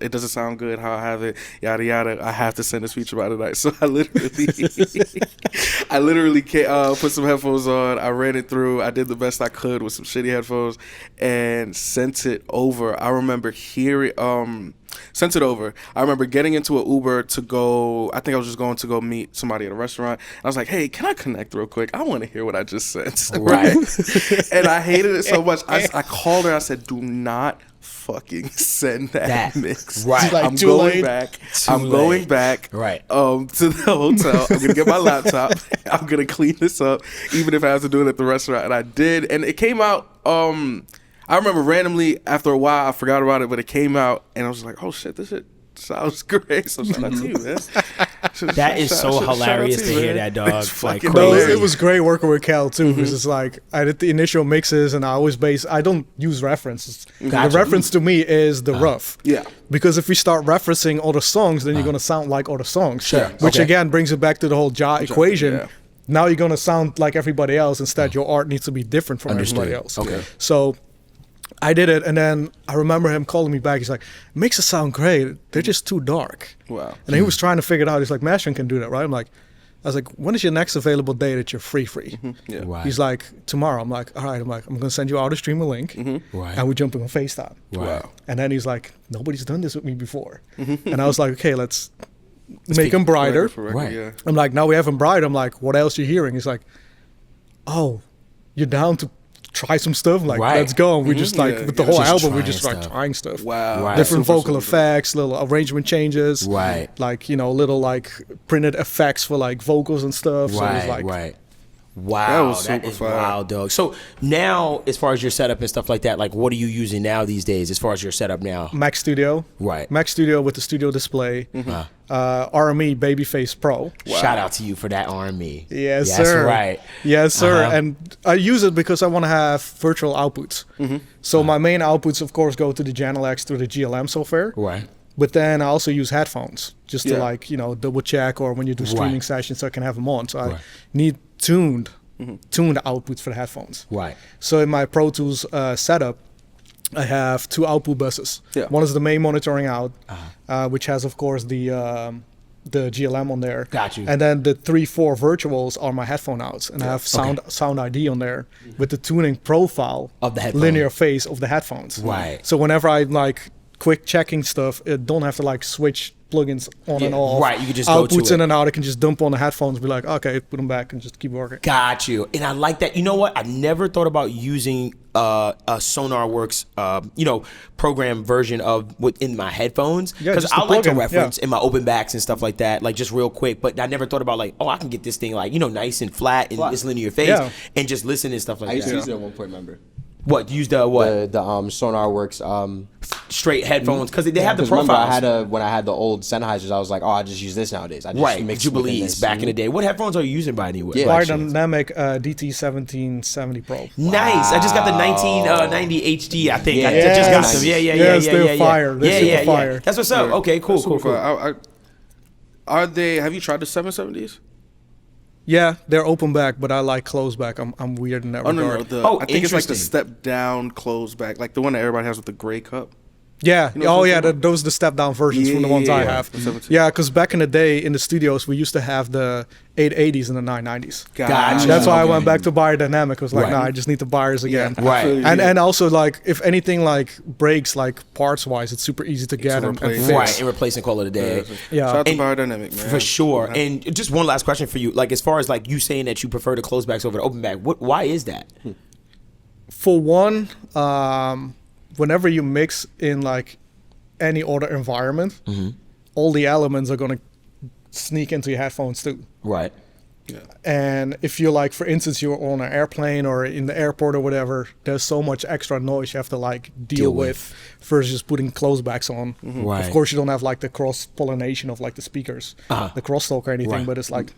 It doesn't sound good how I have it. Yada yada. I have to send this feature by tonight. So I literally put some headphones on. I ran it through. I did the best I could with some shitty headphones and sent it over. I remember sent it over. I remember getting into an Uber to go. I think I was just going to go meet somebody at a restaurant. I was like, hey, can I connect real quick? I want to hear what I just sent. Right. And I hated it so much. I called her. I said, do not fucking send that mix. Right. Like, I'm too going late. back. Too I'm going late. back. Right. To the hotel. I'm gonna get my laptop. I'm gonna clean this up, even if I have to do it at the restaurant. And I did, and it came out. I remember randomly after a while I forgot about it, but it came out, and I was like, oh shit, this shit sounds great. So shout out to you, man. That is so Shout out hilarious to you, hear man. that, dog. It's Like fucking No, crazy. it was great working with Cal too, because it's like I did the initial mixes, and I don't use references. Gotcha. The reference to me is the rough. Yeah. Because if we start referencing other songs, then you're gonna sound like other songs. Sure. Which Okay. again brings it back to the whole equation. yeah. Now you're gonna sound like everybody else. Instead, your art needs to be different from everybody else. Okay. So I did it, and then I remember him calling me back. He's like, "Makes it sound great. They're just too dark." Wow. And he was trying to figure it out. He's like, "Mastering can do that, right?" I was like, "When is your next available day that you're free?" Yeah. Right. He's like, "Tomorrow." I'm like, "All right." I'm like, "I'm gonna send you out a stream a link, Right. and we're jumping on FaceTime." Right. And then he's like, "Nobody's done this with me before," and I was like, "Okay, let's make him brighter." For record, Right. Yeah. I'm like, "Now we have him brighter." I'm like, "What else you hearing?" He's like, "Oh, you're down to try some stuff?" I'm like, Right. let's go. And we just like Yeah, with the yeah. whole Just album, we trying just like stuff. trying stuff. Wow. Right. Different Super, vocal super effects, little arrangement changes, Right. like little like printed effects for like vocals and stuff. So it was like, Right. Wow, was that super is fire. wild, dog. So now, as far as your setup and stuff like that, like what are you using now these days? As far as your setup now, Mac Studio, Right. Mac Studio with the studio display, RME Babyface Pro. Shout out to you for that RME. Yes, That's sir. right. Yes, sir. Uh-huh. And I use it because I want to have virtual outputs. So my main outputs, of course, go to the Channel X through the GLM software. Right. But then I also use headphones just to Yeah. like, double check, or when you do streaming Right. sessions, so I can have them on. So I Right. need tuned outputs for the headphones. Right. So in my Pro Tools setup, I have two output buses. Yeah. One is the main monitoring out, which has, of course, the GLM on there. Got you. And then the 3-4 virtuals are my headphone outs, and I have sound ID on there with the tuning profile Of the headphone. linear phase of the headphones. Right. So whenever I like quick checking stuff, it don't have to like switch plugins on and off. right, you can just go to outputs it. in and out. I can just dump on the headphones, be like, okay, put them back, and just keep working. Got you. And I like that. You know what? I never thought about using a SonarWorks, program version of within my headphones, Yeah, because just the I like to plugin, reference in my open backs and stuff like that, like just real quick. But I never thought about like, I can get this thing like nice and flat and this linear phase, Yeah. and just listen and stuff like I used that. to use it at one point, remember? What use the what The SonarWorks. straight headphones because they have the 'Cause remember, profiles. when I had the old Sennheisers, I was like, oh, I just use this nowadays. I just Right, mix within Jubilees this. back in the day. What headphones are you using by any way? Yeah. by Wire chance? Dynamic DT1770 Pro. Nice. I just got the 1990 HD. I think I Yeah. just got Nice. them. Yeah. Yes, they're fire. They're super fire. That's what's up. Okay, cool. Are they? Have you tried the 770s? Yeah, they're open back, but I like closed back. I'm weird in that Oh no, regard. no. Oh, I think it's like the interesting. step down closed back, like the one that everybody has with the gray cup. Yeah. You know what I'm talking about? Those are the step down versions from the ones I have. Yeah. Yeah, because back in the day in the studios, we used to have the 880s and the 990s. Gotcha. That's why I Okay. went back to biodynamic. It was like, Right. nah, I just need the buyers again. Yeah. Right. And also like if anything like breaks like parts wise, it's super easy to get and replace. fix. Right, and replace and call it a day. Yeah. Shout out to And- biodynamic, man. For sure. And just one last question for you. Like, as far as like you saying that you prefer the closed backs over the open back, why is that? For one, whenever you mix in like any other environment, all the elements are gonna sneak into your headphones too. Right. Yeah. And if you're like, for instance, you're on an airplane or in the airport or whatever, there's so much extra noise you have to like deal with versus just putting closed backs on. Right. Of course, you don't have like the cross pollination of like the speakers, the crosstalk or anything, Right. but it's like,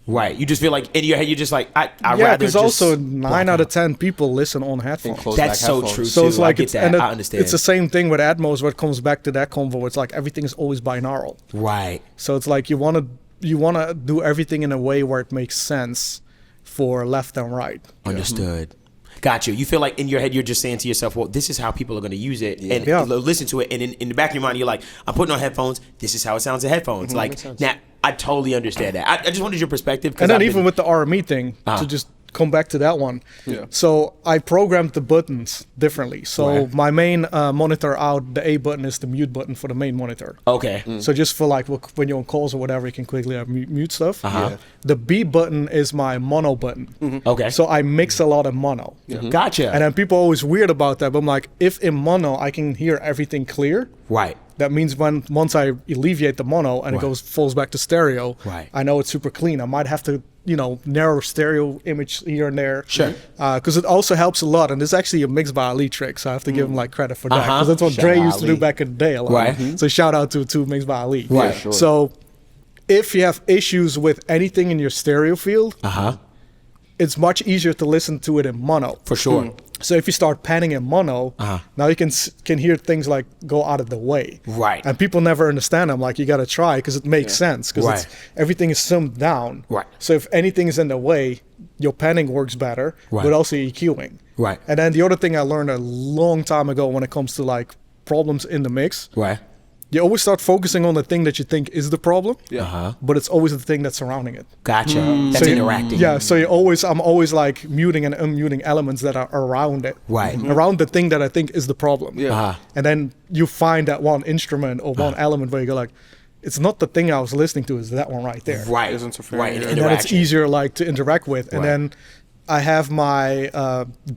Right. You just feel like in your head, you're just like, I yeah, rather because just also block 9 out of out. 10 people listen on headphones. Close That's back so headphones. true. So it's too. like I get it's that. and I understand. it's the same thing with Atmos. Where it comes back to that convo, it's like everything is always binaural. Right. So it's like you want to do everything in a way where it makes sense for left and right. Understood. Got you. You feel like in your head you're just saying to yourself, well, this is how people are going to use it, and Yeah. listen to it. And in the back of your mind, you're like, I'm putting on headphones. This is how it sounds in headphones. Like now, I totally understand that. I just wanted your perspective. And then even with the RME thing, to just come back to that one. Yeah. So I programmed the buttons differently. So Right. my main monitor out, the A button is the mute button for the main monitor. okay, So just for like when you're on calls or whatever, you can quickly mute stuff. Uh-huh. The B button is my mono button. okay, So I mix a lot of mono. gotcha. And then people are always weird about that. But I'm like, if in mono I can hear everything clear, right. that means once I alleviate the mono and Right. falls back to stereo, Right. I know it's super clean. I might have to, narrow stereo image here and there. Sure. Because it also helps a lot. And this is actually a Mixed by Ali trick, so I have to give him like credit for that. Uh-huh. Because that's what Shout Dre out used to do Ali. back in the day a lot. Right. So shout out to Mixed by Ali. Right. Yeah, sure. So if you have issues with anything in your stereo field, it's much easier to listen to it in mono. For sure. So if you start panning in mono, now you can hear things like go out of the way. Right. And people never understand them. Like you got to try because it makes sense because Right. everything is summed down. Right. So if anything is in the way, your panning works better, Right. but also EQing. Right. And then the other thing I learned a long time ago when it comes to like problems in the mix, Right. you always start focusing on the thing that you think is the problem, Yeah. but it's always the thing that's surrounding it. Gotcha. That's So you- interacting. Yeah, so I'm always like muting and unmuting elements that are around it. Right. Around the thing that I think is the problem. Yeah. And then you find that one instrument or one element where you go like, it's not the thing I was listening to, it's that one right there. Right. There's interference. Right. And And then it's Interaction. easier like to interact with. And Right. then I have my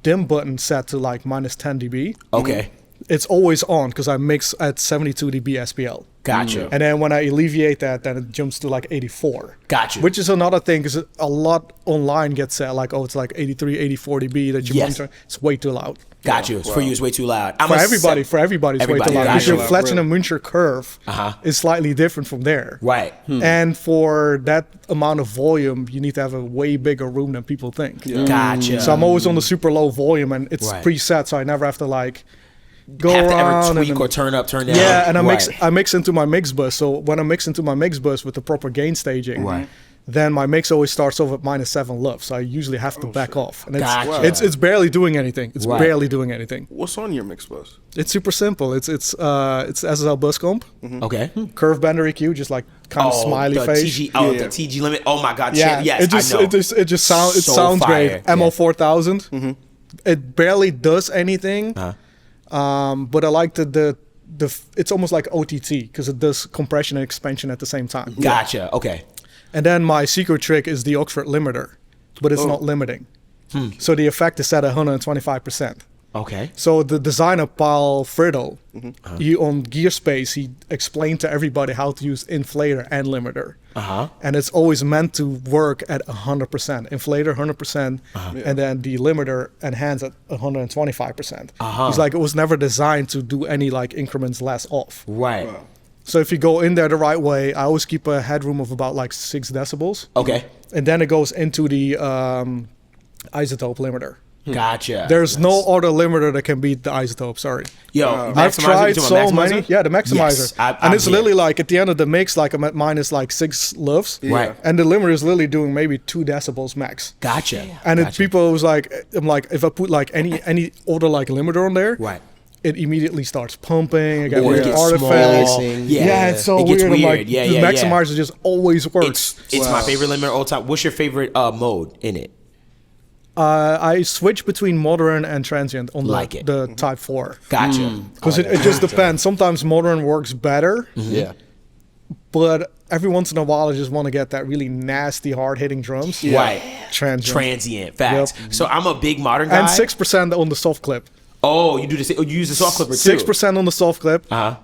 dim button set to like minus 10 dB. Okay. It's always on because I mix at 72 dB SPL. Gotcha. And then when I alleviate that, then it jumps to like 84. Gotcha. Which is another thing, because a lot online gets set like, oh, it's like 83, 84 dB that you Yes. monitor. It's way too loud. Gotcha. For you, it's way too loud. I'm For a everybody, sep- for everybody, it's way Everybody, too loud. yeah, Because your yeah. Fletcher and Muncher curve is slightly different from there. Right. And for that amount of volume, you need to have a way bigger room than people think. Gotcha. So I'm always on the super low volume, and it's Right. preset, so I never have to like go have to ever around tweak and or turn up, turn down. yeah, and Right. I mix into my mix bus. So when I mix into my mix bus with the proper gain staging, Right. then my mix always starts off at minus 7 love. So I usually have to back off. And it's, Gotcha. it's barely doing anything. It's Right. barely doing anything. What's on your mix bus? It's super simple. It's SSL bus comp, Okay. curve bender EQ, just like kind of smiley the face. TG, Yeah. the TG limit. Oh my God. Yeah, Yes, it just I know. it So sounds fire. great. Yeah. MO4000. It barely does anything. But I like the it's almost like OTT because it does compression and expansion at the same time. Gotcha. Okay. And then my secret trick is the Oxford limiter, but it's not limiting. So the effect is set at 125%. Okay. So the designer Paul Friddle, he on Gearspace, he explained to everybody how to use inflator and limiter. And it's always meant to work at 100%. Inflator 100%, and then the limiter enhance at 125%. He's like, it was never designed to do any like increments less off. Right. So if you go in there the right way, I always keep a headroom of about like 6 decibels. Okay. And then it goes into the isotope limiter. Gotcha. There's no other limiter that can beat the isotope, sorry. Yo, I've maximizer, tried you talking so about maximizer? many. Yeah, the maximizer. Yes, and it's literally like at the end of the mix, like I'm at minus like 6 loves. Right. And the limiter is literally doing maybe 2 decibels max. Gotcha. And Gotcha. people was like, I'm like, if I put like any other like limiter on there, Right. it immediately starts pumping. I got Or it weird gets artifacts. small. Yeah, it's so It gets weird. I'm weird. like, Yeah, the yeah, maximizer just always works. It's my favorite limiter all time. What's your favorite mode in it? I switch between modern and transient on Like the Type 4. Gotcha. Because it just depends. Sometimes modern works better, Yeah. but every once in a while I just want to get that really nasty, hard-hitting drums. Right. Transient. Facts. So I'm a big modern guy. And 6% on the soft clip. Oh, you do this. You use the soft clipper too. 6% on the soft clip. Uh-huh.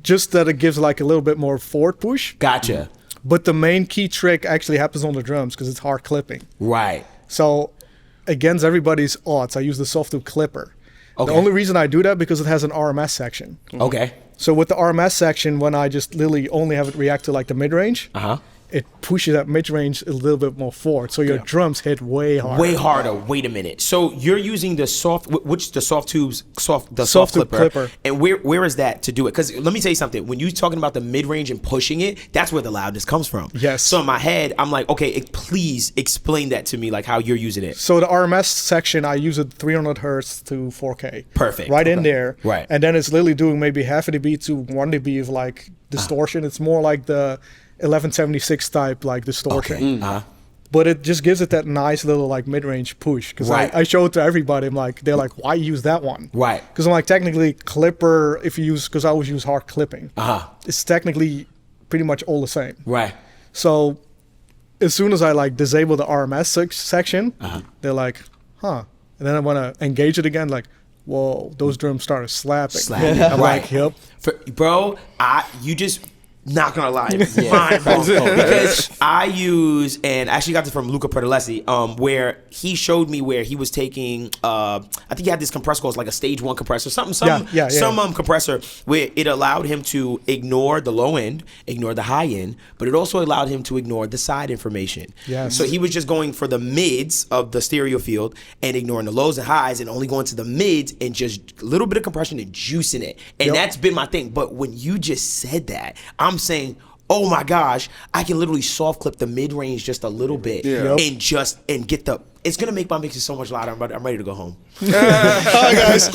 Just that it gives like a little bit more forward push. Gotcha. But the main key trick actually happens on the drums because it's hard clipping. Right. So against everybody's odds, I use the soft tube clipper. Okay. The only reason I do that because it has an RMS section. Okay. So with the RMS section, when I just literally only have it react to like the mid-range, it pushes that mid-range a little bit more forward. So your drums hit way harder. Way harder. Wait a minute. So you're using the soft tubes, the soft tube clipper. And where is that to do it? Because let me tell you something. When you're talking about the mid range and pushing it, that's where the loudness comes from. Yes. So in my head, I'm like, okay, please explain that to me, like how you're using it. So the RMS section, I use it 300 hertz to 4K. Perfect. Right in there. Right. And then it's literally doing maybe half a dB to 1 dB of like distortion. It's more like the 1176 type like distortion. Okay. But it just gives it that nice little like mid-range push. Because Right. I show it to everybody. I'm like, they're like, why use that one? Right. Because I'm like, technically clipper, if you use, because I always use hard clipping. Uh-huh. It's technically pretty much all the same. Right. So as soon as I like disable the RMS section, they're like, huh. And then I want to engage it again, like, whoa, those drums started slapping. I'm Right. like, yep. Bro, you just not gonna lie, mind blown. Because I use, and I actually got this from Luca Pertolesi, where he showed me where he was taking, I think he had this compressor called like a stage 1 compressor, some compressor where it allowed him to ignore the low end, ignore the high end, but it also allowed him to ignore the side information. Yes. So he was just going for the mids of the stereo field and ignoring the lows and highs and only going to the mids and just a little bit of compression and juicing it. And that's been my thing. But when you just said that, I'm saying, oh my gosh, I can literally soft clip the mid range just a little bit and get the. It's gonna make my mixes so much louder. I'm ready to go home. Hi guys.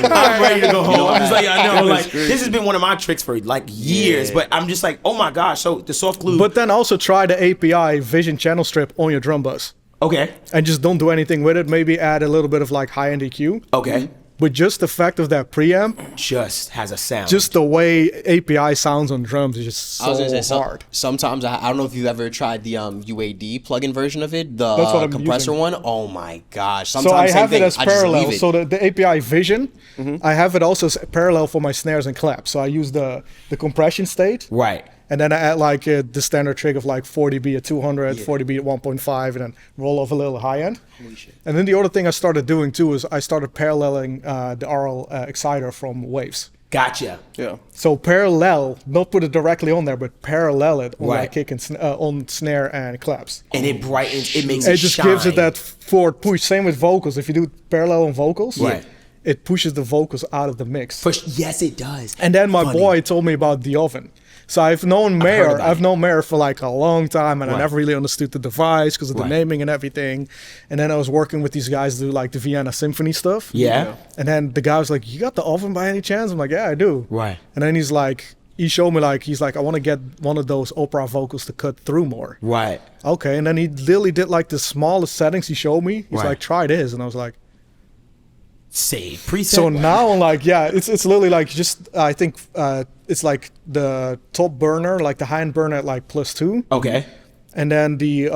I'm ready to go home. I'm just like, I know, like this has been one of my tricks for like years, but I'm just like, oh my gosh. So the soft glue. But then also try the API Vision channel strip on your drum bus. Okay. And just don't do anything with it. Maybe add a little bit of like high-end EQ. Okay. But just the fact of that preamp, Just has a sound. just the way API sounds on drums is just so I was gonna say, hard. sometimes I don't know if you've ever tried the UAD plugin version of it, the That's what I'm compressor using. one. Oh my gosh! Sometimes So I same have thing. it as I just leave parallel. it. So the API Vision, I have it also as parallel for my snares and claps. So I use the compression state. right. And then I add like the standard trig of like 40B at 200, 40B at 1.5, and then roll off a little high end. Holy shit. And then the other thing I started doing too is I started paralleling the RL exciter from Waves. Gotcha. Yeah. So parallel, not put it directly on there, but parallel it on Right. that kick and on snare and claps. And it brightens. It makes it It just shine. gives it that forward push. Same with vocals. If you do parallel on vocals, Right. it pushes the vocals out of the mix. Push. Yes, it does. And then my Funny. boy told me about the oven. So I've known heard Mayor. about I've it. known Mayor for like a long time, and I Right. never really understood the device because of the Right. naming and everything. And then I was working with these guys to do like the Vienna Symphony stuff. Yeah. And then the guy was like, "You got the oven by any chance?" I'm like, "Yeah, I do." Right. And then he's like, he showed me like, he's like, "I want to get one of those opera vocals to cut through more." Right. Okay. And then he literally did like the smallest settings he showed me. He's Right. like, "Try this," and I was like. Save preset. So now I'm like, yeah, it's literally like just I think it's like the top burner, like the high end burner at like +2, Okay. and then the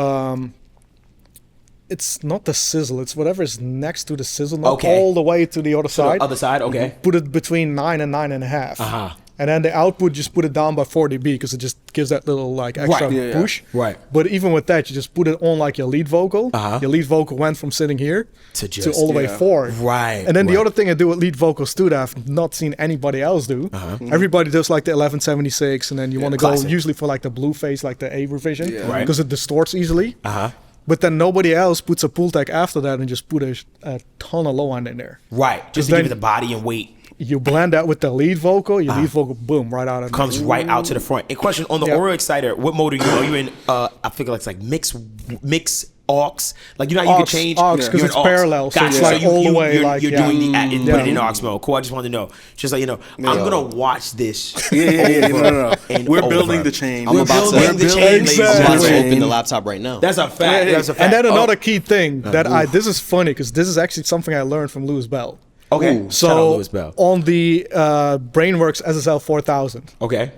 it's not the sizzle, it's whatever is next to the sizzle, not Okay. all the way to the other side. Other side. Okay. Put it between 9 and 9.5. Uh-huh. And then the output, just put it down by 4 dB because it just gives that little like extra Right. Yeah, yeah. push. Right. But even with that, you just put it on like your lead vocal. Uh-huh. Your lead vocal went from sitting here To to just- all the way yeah. forward. Right, And then the right. other thing I do with lead vocals too that I've not seen anybody else do. Everybody does like the 1176, and then you want to go Classic. usually for like the blue phase, like the A revision, Yeah. Right. because it distorts easily. Uh-huh. But then nobody else puts a pull tag after that and just put a ton of low end in there. Right. Just to then- give it the body and weight. You blend that with the lead vocal, your lead vocal, boom, right out of the Comes right out to the front. And question on the Yeah. Aura Exciter, what mode are you? Are you in? I figure it's like mix aux, like you know how you can change because you're it's an aux. parallel, so Gotcha. it's like all the way. You're doing the and put it in aux mode. Cool. I just wanted to know, just like I'm gonna watch this. No. We're building the chain. We're building the chain. I'm about to open the laptop right now. That's a fact. That's a fact. And then another key thing that this is funny because this is actually something I learned from Louis Bell. Okay. So shout out Louis Bell. on the Brainworks SSL 4000. Okay.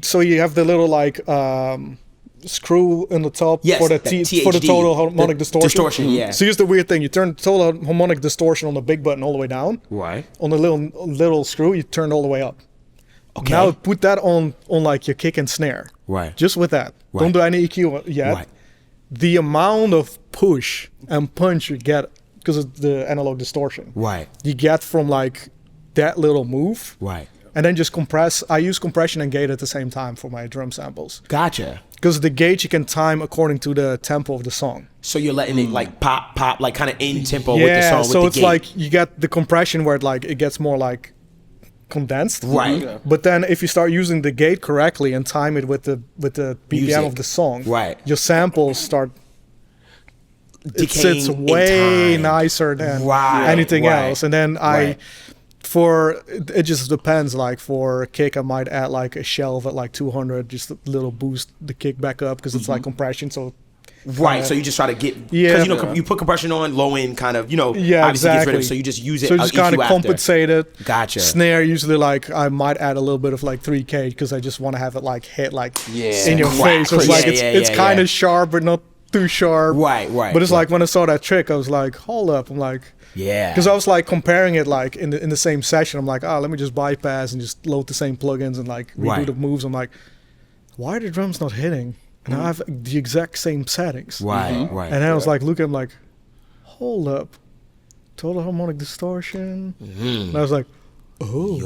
So you have the little like screw in the top for the for the total harmonic distortion. Yeah. So here's the weird thing: you turn total harmonic distortion on the big button all the way down. Right. On the little screw, you turn it all the way up. Okay. Now put that on like your kick and snare. Right. Just with that. Right. Don't do any EQ yet. Right. The amount of push and punch you get because of the analog distortion. Right. You get from like that little move. Right. And then just compress. I use compression and gate at the same time for my drum samples. Gotcha. Because the gate you can time according to the tempo of the song. So you're letting it like pop, like kind of in tempo with the Yeah, song. so with it's the gate. like you get the compression where it gets more like condensed. Right. Yeah. But then if you start using the gate correctly and time it with the BPM Music. of the song, Right. your samples start. It Decaying sits in way time. nicer than Right, anything right, else. And then right. it just depends. Like for kick, I might add like a shelf at like 200, just a little boost the kick back up because it's like compression. So Right, so you just try to get Yeah. because you put compression on low end, kind of yeah, obviously gets rid exactly. of. So you just use it. So just EQ kind of after. compensate it. Gotcha. Snare usually like I might add a little bit of like 3K because I just want to have it like hit like in your Crack. face. So it's like Yeah, it's kind of sharp but not too sharp. Right. But it's like when I saw that trick, I was like, hold up. I'm like, Yeah. because I was like comparing it like in the same session. I'm like, let me just bypass and just load the same plugins and like redo Right. the moves. I'm like, why are the drums not hitting? And I have the exact same settings. Right. And then I was like, looking, I'm like, hold up, total harmonic distortion. And I was like, oh, you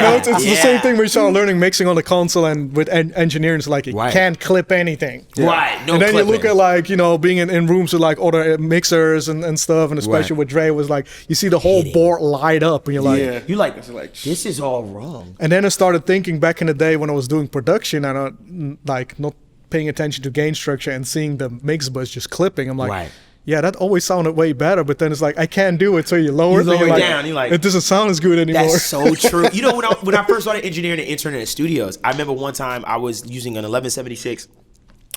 know, it's the same thing when you start learning mixing on the console and with engineering. It's like you can't clip anything. Right. No and then clipping. you look at like being in rooms with like other mixers and stuff, and especially with Dre was like you see the whole board light up, and you're like, you like this is all wrong. And then I started thinking back in the day when I was doing production and like not paying attention to gain structure and seeing the mix bus just clipping. I'm like, yeah, that always sounded way better. But then it's like I can't do it, so you lower it. Lower it like, down. You're like, it doesn't sound as good anymore. That's so true. You know, when I first started engineering and interning in studios, I remember one time I was using an 1176.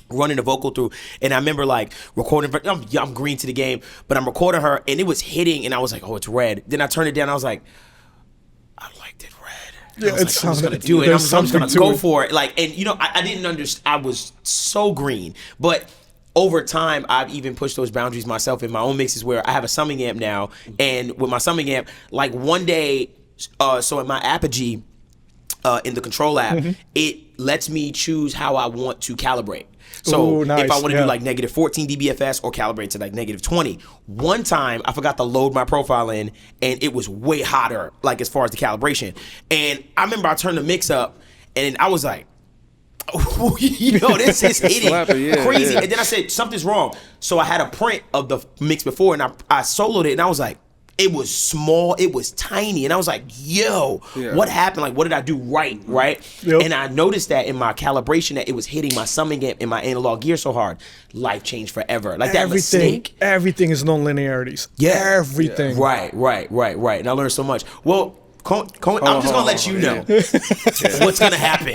Running the vocal through, and I remember like recording. I'm green to the game, but I'm recording her, and it was hitting, and I was like, "Oh, it's red." Then I turned it down. I was like, "I liked it red." Yeah, I'm just gonna do it. I'm just gonna go for it. Like, and I didn't understand. I was so green, but over time, I've even pushed those boundaries myself in my own mixes where I have a summing amp now, and with my summing amp, like one day, so in my Apogee, in the control app, it lets me choose how I want to calibrate. So if I want to do like negative 14 dBFS or calibrate to like negative 20. One time I forgot to load my profile in and it was way hotter, like as far as the calibration. And I remember I turned the mix up and I was like, this is hitting crazy. And then I said, something's wrong. So I had a print of the mix before and I soloed it and I was like, it was small, it was tiny, and I was like, yo, what happened? Like, what did I do right? Yep. And I noticed that in my calibration that it was hitting my summing amp in my analog gear so hard. Life changed forever. Like that mistake. Everything is non-linearities. Yeah. Everything. Right. And I learned so much. Well, Coen, I'm just gonna let you know what's gonna happen.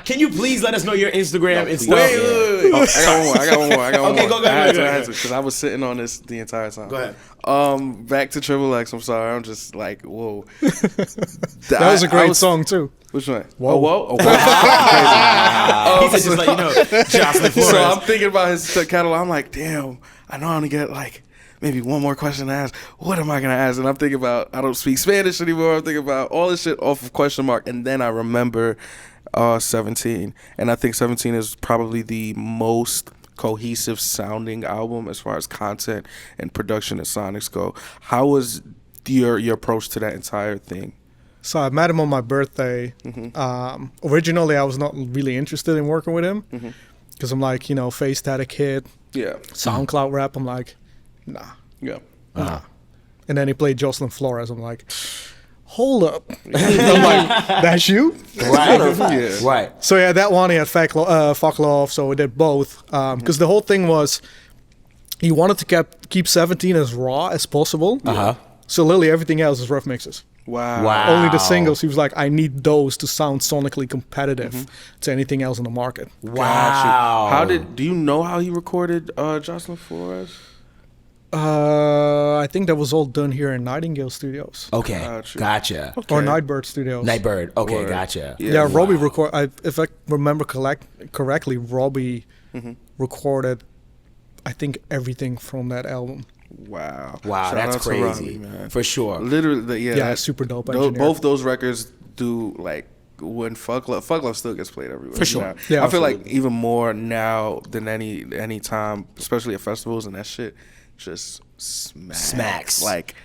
Can you please let us know your Instagram and stuff? Wait. I got one more. Okay, go ahead. Because I was sitting on this the entire time. Go ahead. Back to Triple X. I'm sorry. I'm just like, whoa. That was a great song too. Which one? Whoa. Whoa. He said just let you know, Jocelyn Flores. So I'm thinking about his catalog. I'm like, damn. I know I'm gonna get like maybe one more question to ask. What am I gonna ask? And I'm thinking about I don't speak Spanish anymore. I'm thinking about all this shit off of question mark, and then I remember 17, and I think 17 is probably the most cohesive sounding album as far as content and production and sonics go. How was your approach to that entire thing? So I met him on my birthday. Originally, I was not really interested in working with him because I'm like, Face Static Hit, SoundCloud rap. I'm like, nah. Yeah. Nah. And then he played Jocelyn Flores. I'm like, hold up. I'm like, that's you? Right. Right. So yeah, that one he had fuck love, so we did both. Because the whole thing was, he wanted to keep 17 as raw as possible. So literally everything else is rough mixes. Wow. Only the singles. He was like, I need those to sound sonically competitive to anything else in the market. Wow. Do you know how he recorded Jocelyn Flores? I think that was all done here in Nightingale Studios. Okay. Gotcha. Or Nightbird Studios. Nightbird. Okay, Word. gotcha. Yeah, Robbie if I remember correctly, Robbie recorded, I think, everything from that album. Wow. Wow, Shout that's out to crazy. Robbie, man. For sure. Literally, Yeah, super dope engineer. Both those records do, like, when Fuck Love still gets played everywhere. For sure. Now. Yeah, I feel like even more now than any time, especially at festivals and that shit, just smacks like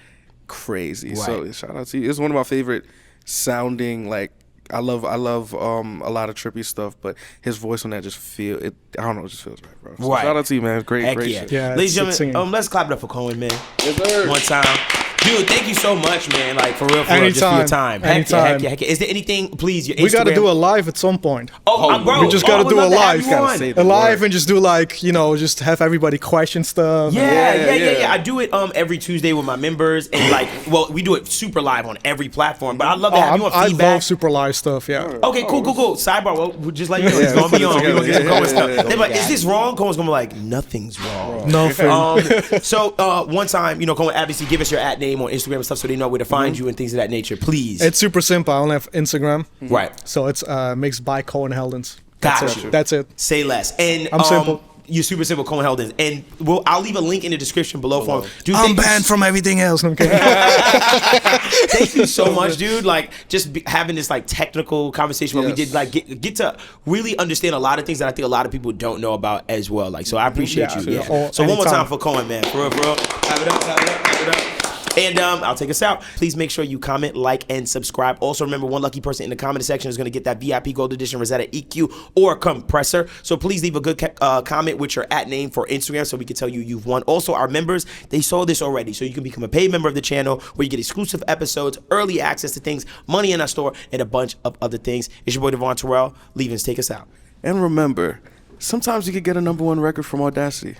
crazy. Right. So shout out to you. It's one of my favorite sounding, like, I love a lot of trippy stuff, but his voice on that just it just feels right, bro. So Right. Shout out to you, man. Great Heck shit. Yeah, Ladies and it's gentlemen, let's clap it up for Koen, man. Yes, sir. One time. Dude, thank you so much, man. Like, for real, just for your Anytime. time. Anytime. Heck yeah. Is there anything, please, your Instagram? We got to do a live at some point. Bro. We just got to do a live. say the A live word. and just do, like, just have everybody question stuff. Yeah. I do it every Tuesday with my members, and like, well, we do it super live on every platform. But I love to have you on I feedback. love super live stuff, yeah. Okay, cool. Sidebar, well, we'll just like you know, it's gonna be on. We're gonna get some Coen stuff. They're like, is this wrong? Coen's gonna be like, nothing's wrong. Nothing. So one time, Coen, obviously give us your @name on Instagram and stuff so they know where to find you and things of that nature, please. It's super simple. I only have Instagram. Right. So it's mixed by Koen Heldens. Gotcha. That's it. Say less. And I'm simple. You're super simple, Koen Heldens. And I'll leave a link in the description below for him. Dude, I'm banned from everything else. No, I'm kidding. Thank you so much, dude. Like, just having this like technical conversation where we did like get to really understand a lot of things that I think a lot of people don't know about as well. Like, so I appreciate you. Yeah. Yeah. So one more Anytime. time for Koen, man. For real. Have it up. And I'll take us out. Please make sure you comment, like, and subscribe. Also, remember, one lucky person in the comment section is going to get that VIP Gold Edition Rosetta EQ or compressor. So please leave a good comment with your @name for Instagram so we can tell you you've won. Also, our members, they saw this already. So you can become a paid member of the channel where you get exclusive episodes, early access to things, money in our store, and a bunch of other things. It's your boy, Devvon Terrell. Leavings, take us out. And remember, sometimes you could get a #1 record from Audacity.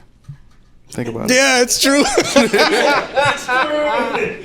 Think about it. Yeah, it's true.